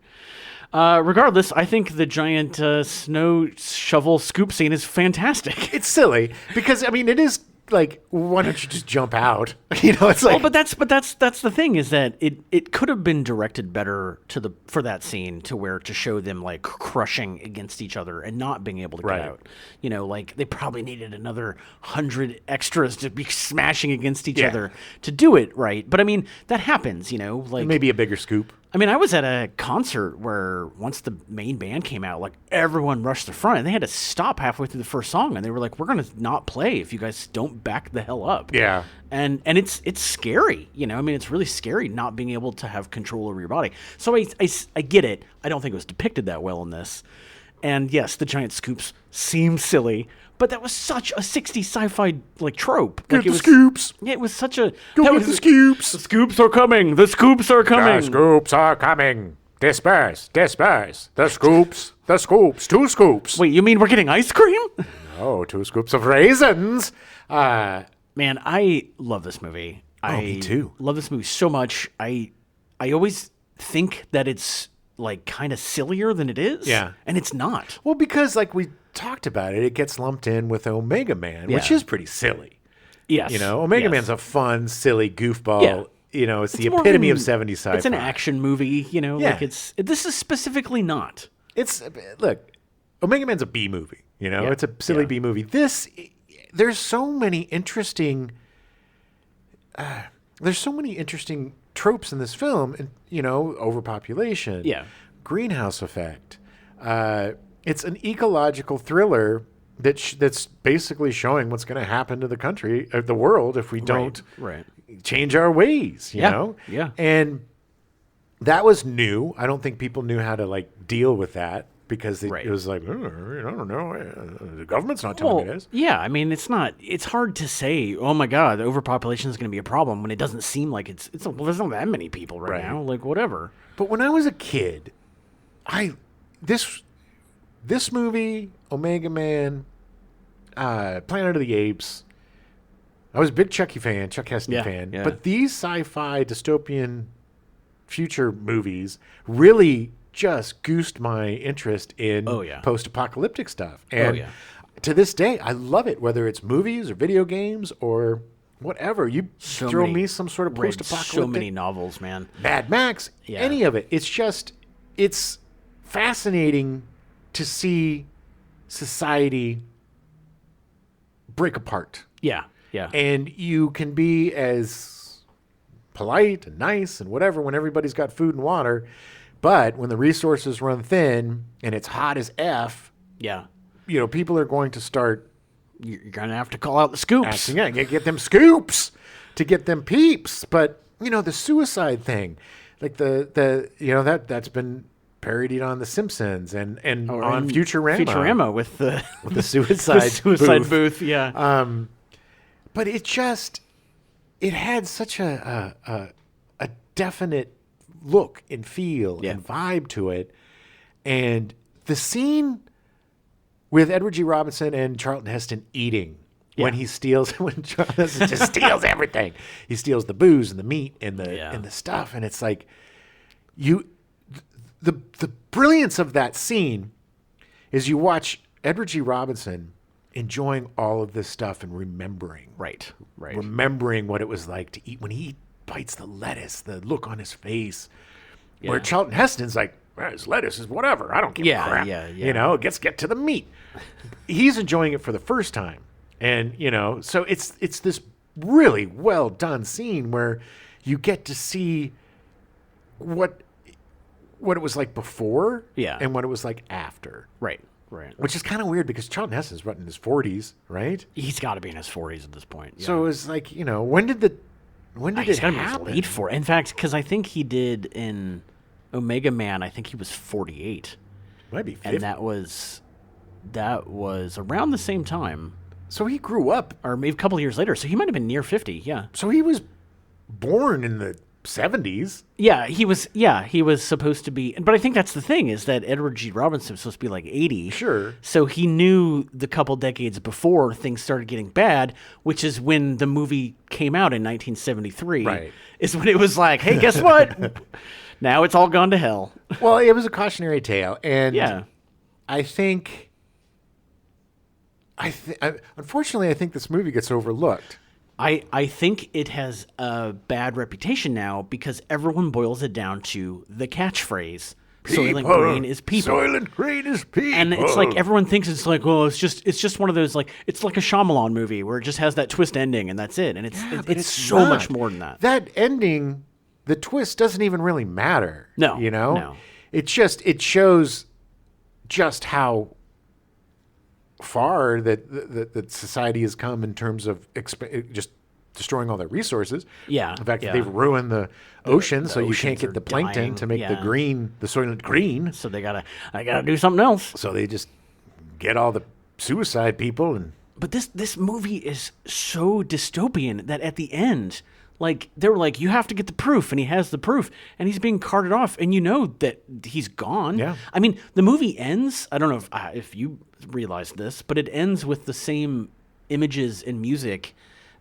Regardless, I think the giant snow shovel scoop scene is fantastic. It's silly because, I mean, it is like, why don't you just jump out? You know, it's like... Oh, but that's the thing is that it could have been directed better for that scene to show them like crushing against each other and not being able to get Right. out. You know, like they probably needed another 100 extras to be smashing against each other to do it right. But I mean, that happens. You know, like maybe a bigger scoop. I mean, I was at a concert where once the main band came out, like everyone rushed the front, and they had to stop halfway through the first song, and they were like, "We're gonna not play if you guys don't back the hell up." Yeah. And it's scary, you know. I mean, it's really scary not being able to have control over your body. So I get it. I don't think it was depicted that well in this. And yes, the giant scoops seem silly, but that was such a 60s sci-fi like trope. Get Like the it was, scoops. Yeah, it was such a. Go that get was- the scoops. The scoops are coming. The scoops are coming. The scoops are coming. Disperse, disperse. The scoops, 2 scoops. Wait, you mean we're getting ice cream? Oh, 2 scoops of raisins. Man, I love this movie. me too. Love this movie so much. I always think that it's like kind of sillier than it is. Yeah. And it's not. Well, because like we talked about it gets lumped in with Omega Man, which Yeah. is pretty silly. Yes. You know, Omega yes. Man's a fun, silly goofball. Yeah. You know, it's the more epitome an- of 70s sci-fi. It's an action movie, you know, Yeah. like this is specifically not. It's look, Omega Man's a B movie. You know, Yeah. it's a silly Yeah. B movie. There's so many interesting tropes in this film, and you know, overpopulation, Yeah. greenhouse effect. It's an ecological thriller that's basically showing what's going to happen to the country, the world, if we don't Right. change our ways. You Yeah. know, Yeah. and that was new. I don't think people knew how to like deal with that because Right. it was like, I don't know, the government's not telling me this. Yeah, I mean, it's hard to say, oh my God, overpopulation is going to be a problem when it doesn't seem like well, there's not that many people right Right. now, like whatever. But when I was a kid, this movie, Omega Man, Planet of the Apes, I was a big Chuck Heston Yeah, fan. yeah. But these sci-fi dystopian future movies really just goosed my interest in Oh, yeah. post-apocalyptic stuff. And yeah. to this day, I love it, whether it's movies or video games or whatever. You So throw many- me some sort of Read post-apocalyptic so many novels, man. Mad Max, Yeah. any of it. It's fascinating to see society break apart. Yeah, yeah. And you can be as polite and nice and whatever when everybody's got food and water. But when the resources run thin and it's hot as F, Yeah. you know, people are going to start You're going to have to call out the scoops. asking, yeah, get them scoops to get them peeps. But the suicide thing, like that's been parodied on The Simpsons and on Futurama. Futurama with the suicide booth. Yeah. But it had such a definite look and feel and vibe to it. And the scene with Edward G. Robinson and Charlton Heston eating when Charlton Heston just steals everything. He steals the booze and the meat and the stuff. And it's like the brilliance of that scene is you watch Edward G. Robinson enjoying all of this stuff and remembering. Right. Remembering what it was like to eat when he bites the lettuce, the look on his face. Yeah. Where Charlton Heston's like, well, his lettuce is whatever. I don't give a crap. Yeah. Get to the meat. He's enjoying it for the first time. And, so it's this really well done scene where you get to see what it was like before and what it was like after. Right. Which is kind of weird because Charlton Heston's in his 40s, right? He's got to be in his 40s at this point. Yeah. So it was like, when did it happen? Late for. In fact, because I think he did in Omega Man, I think he was 48. Might be 50. And that was around the same time. So he grew up. Or maybe a couple of years later. So he might have been near 50, yeah. So he was born in the 70s. Yeah, he was supposed to be. But I think that's the thing, is that Edward G. Robinson was supposed to be like 80. Sure. So he knew the couple decades before things started getting bad, which is when the movie came out in 1973. Right. Is when it was like, hey, guess what? Now it's all gone to hell. Well, it was a cautionary tale. And I think... unfortunately, I think this movie gets overlooked. I think it has a bad reputation now because everyone boils it down to the catchphrase. Soylent Green is people. Soylent Green is people. And it's like everyone thinks it's like, well, it's just one of those, like, it's like a Shyamalan movie where it just has that twist ending and that's it. And it's so much more than that. That ending, the twist doesn't even really matter. No. No. It shows just how far that society has come in terms of just destroying all their resources. Yeah. In fact, they've ruined the ocean, so you can't get the plankton to make the Soylent Green. So I gotta do something else. So they just get all the suicide people. But this movie is so dystopian that at the end, like, they were like, you have to get the proof, and he has the proof, and he's being carted off, and you know that he's gone. Yeah. I mean, the movie ends, I don't know if you realized this, but it ends with the same images and music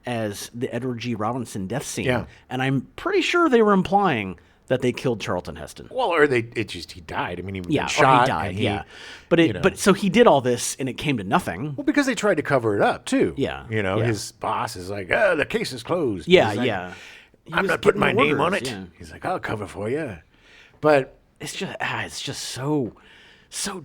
as the Edward G. Robinson death scene. Yeah. And I'm pretty sure they were implying that they killed Charlton Heston. Well, or he died. I mean, he was shot. Or he died, But so he did all this, and it came to nothing. Well, because they tried to cover it up, too. Yeah. His boss is like, the case is closed. Yeah, like, I'm not putting my name on it. Yeah. He's like, I'll cover for you. But it's just so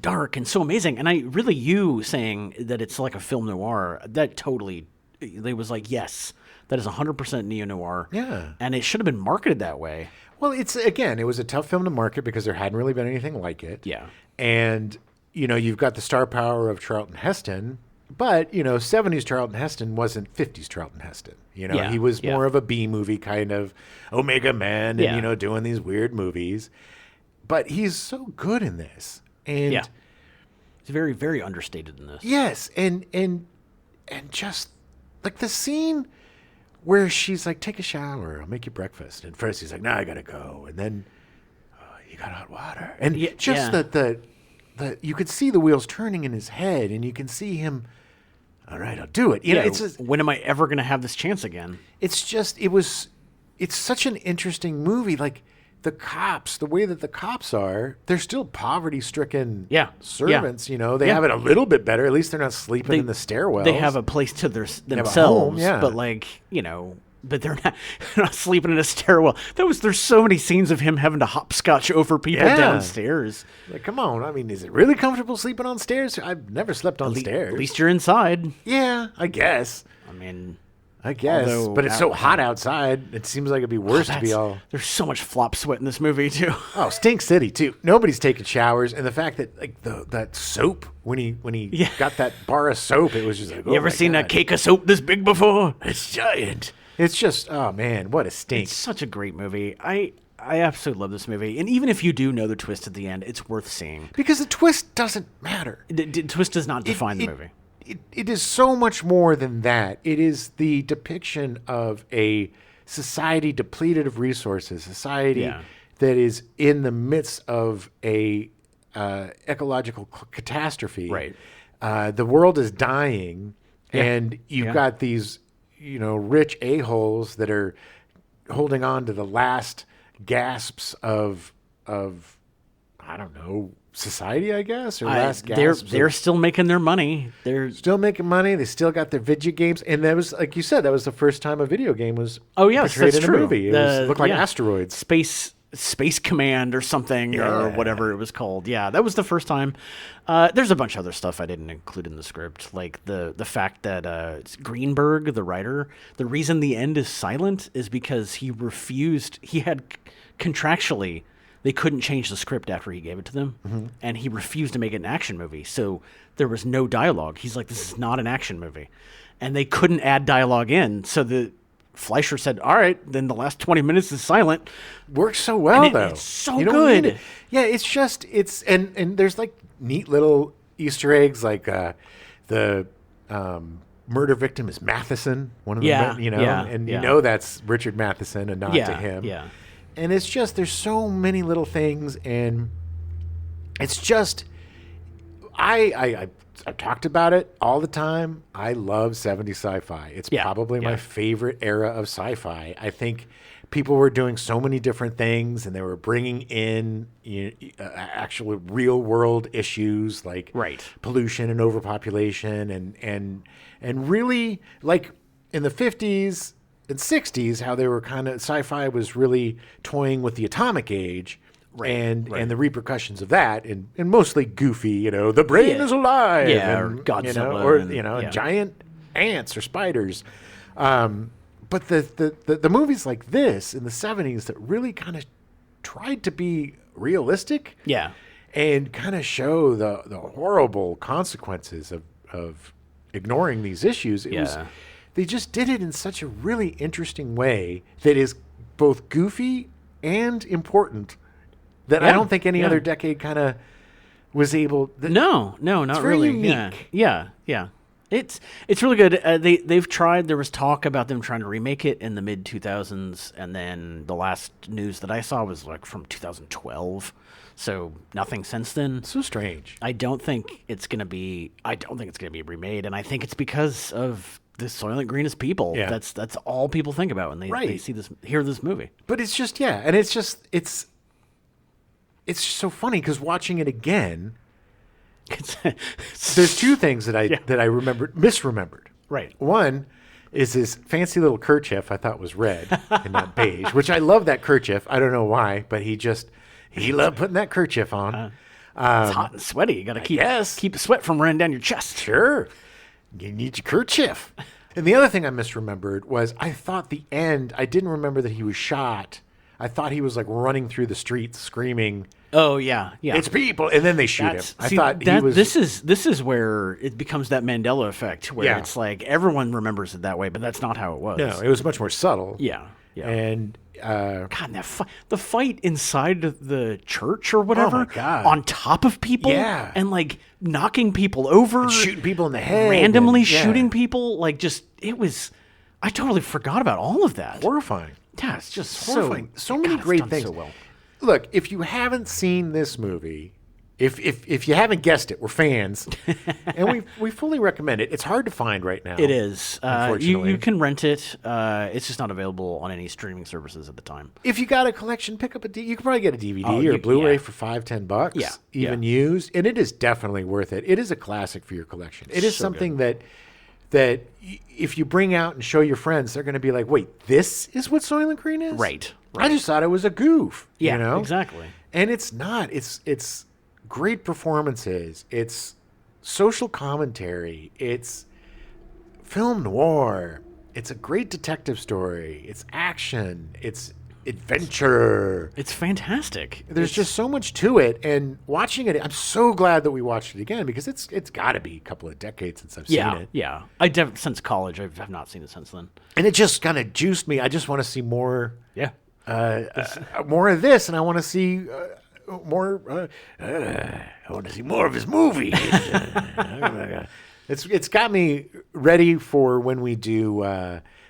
dark and so amazing. And you saying that it's like a film noir, that totally, they was like, yes, that is 100% neo-noir. Yeah. And it should have been marketed that way. Well, it was a tough film to market because there hadn't really been anything like it. Yeah. And, you've got the star power of Charlton Heston, but, 70s Charlton Heston wasn't 50s Charlton Heston. He was more of a B-movie kind of Omega Man and, doing these weird movies. But he's so good in this. And he's very, very understated in this. Yes. And just like the scene where she's like, take a shower, I'll make you breakfast. And first he's like, no, I gotta go. And then, you got hot water. And the you could see the wheels turning in his head, and you can see him, all right, I'll do it. When am I ever going to have this chance again? It's such an interesting movie. Like, the cops, the way that the cops are, they're still poverty-stricken servants. They have it a little bit better. At least they're not sleeping in the stairwells. They have a place to themselves, home, but but they're not sleeping in a stairwell. There's so many scenes of him having to hopscotch over people downstairs. Like, come on. I mean, is it really comfortable sleeping on stairs? I've never slept on stairs. At least you're inside. Yeah, I guess. I guess, but it's so hot outside. It seems like it'd be worse to be all. There's so much flop sweat in this movie too. Oh, Stink City too. Nobody's taking showers, and the fact that like that soap when he got that bar of soap, it was just like. You ever seen a cake of soap this big before? It's giant. It's just, oh man, what a stink. It's such a great movie. I absolutely love this movie, and even if you do know the twist at the end, it's worth seeing. Because the twist doesn't matter. The twist does not define the movie. It is so much more than that. It is the depiction of a society depleted of resources, society that is in the midst of a ecological catastrophe. Right. The world is dying, and you've got these, rich a-holes that are holding on to the last gasps of I don't know, society, I guess, or last gasps. They're still making their money. They're still making money. They still got their video games, and that was, like you said, that was the first time a video game was portrayed in a movie. It looked like asteroids. Space Command or something or whatever it was called. Yeah, that was the first time. There's a bunch of other stuff I didn't include in the script, like the fact that Greenberg, the writer, the reason the end is silent is because he refused. He had contractually. They couldn't change the script after he gave it to them, and he refused to make it an action movie. So there was no dialogue. He's like, this is not an action movie. And they couldn't add dialogue in. So the Fleischer said, all right, then the last 20 minutes is silent. Works so well, though. It's so good. Yeah, and there's like neat little Easter eggs, like the murder victim is Matheson, one of them, that's Richard Matheson, a nod to him. Yeah. And it's just, there's so many little things, and it's just, I've talked about it all the time. I love 70s sci-fi. It's probably my favorite era of sci-fi. I think people were doing so many different things, and they were bringing in actual real world issues like pollution and overpopulation, and really, like in the 50s and 60s, how they were kind of, sci-fi was really toying with the atomic age and the repercussions of that, and mostly goofy, the brain is alive, or Godzilla, giant ants or spiders. But the movies like this in the 70s that really kind of tried to be realistic, and kind of show the horrible consequences of ignoring these issues. They just did it in such a really interesting way that is both goofy and important that I don't think any other decade kind of was able. No, not really. Unique. Yeah. It's really good. They've tried. There was talk about them trying to remake it in the mid 2000s, and then the last news that I saw was like from 2012. So nothing since then. So strange. I don't think it's gonna be remade, and I think it's because of the Soylent Green is people. Yeah. That's all people think about when they hear this movie. But it's just and it's so funny because watching it again, there's two things that I misremembered. Right. One is his fancy little kerchief I thought was red and not beige, which I love that kerchief. I don't know why, but he loved putting that kerchief on. It's hot and sweaty. You got to keep the sweat from running down your chest. Sure. You need your kerchief. And the other thing I misremembered was I thought the end, I didn't remember that he was shot. I thought he was like running through the streets screaming, "Oh yeah, it's people!" And then they shoot him. I thought he was. This is where it becomes that Mandela effect, where it's like everyone remembers it that way, but that's not how it was. No, it was much more subtle. Yeah. And God, the fight inside the church or whatever, oh my God, on top of people, and like knocking people over, and shooting people in the head, randomly shooting people, like it was. I totally forgot about all of that. Horrifying. Yeah, it's just horrifying. So many great things. So well. Look, if you haven't seen this movie, if you haven't guessed it, we're fans, and we fully recommend it. It's hard to find right now. It is. Unfortunately, you can rent it. It's just not available on any streaming services at the time. If you got a collection, pick up you can probably get a DVD or a Blu-ray for $5-10. Yeah, even used, and it is definitely worth it. It is a classic for your collection. It is something that if you bring out and show your friends, they're going to be like, "Wait, this is what Soylent Green is?" Right. I just thought it was a goof. Yeah, exactly. And it's not. It's great performances. It's social commentary. It's film noir. It's a great detective story. It's action. It's adventure. It's fantastic. There's just so much to it, and watching it, I'm so glad that we watched it again because it's got to be a couple of decades since I've seen it. Yeah. Since college, I've not seen it since then. And it just kind of juiced me. I just want to see more. Yeah. More of this, and I want to see more. I want to see more of his movie. It's got me ready for when we do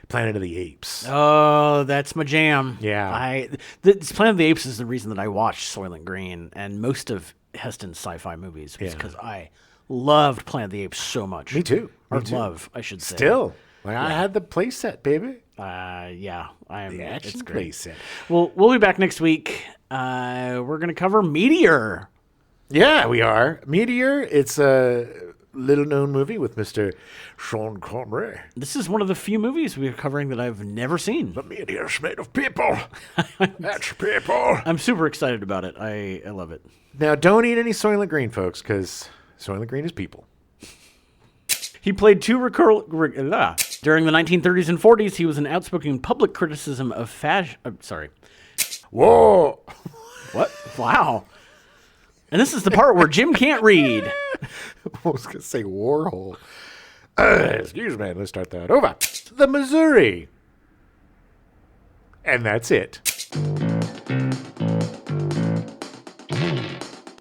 Planet of the Apes. Oh, that's my jam. Yeah. Planet of the Apes is the reason that I watched Soylent Green and most of Heston's sci-fi movies was because I loved Planet of the Apes so much. Me too. Love, I should say. Still, I had the play set, baby. Yeah, I am. The action it's play great. set. We'll be back next week. We're gonna cover Meteor. Yeah, we are. Meteor. It's a little-known movie with Mr. Sean Connery. This is one of the few movies we're covering that I've never seen. The meteor's made of people. That's people. I'm super excited about it. I love it. Now, don't eat any Soylent Green, folks, because Soylent Green is people. He played two during the 1930s and 40s. He was an outspoken public criticism of Whoa! What? Wow. And this is the part where Jim can't read. I was going to say Warhol. Excuse me, let's start that over. The Missouri. And that's it.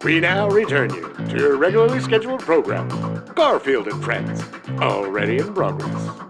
We now return you to your regularly scheduled program, Garfield and Friends, already in progress.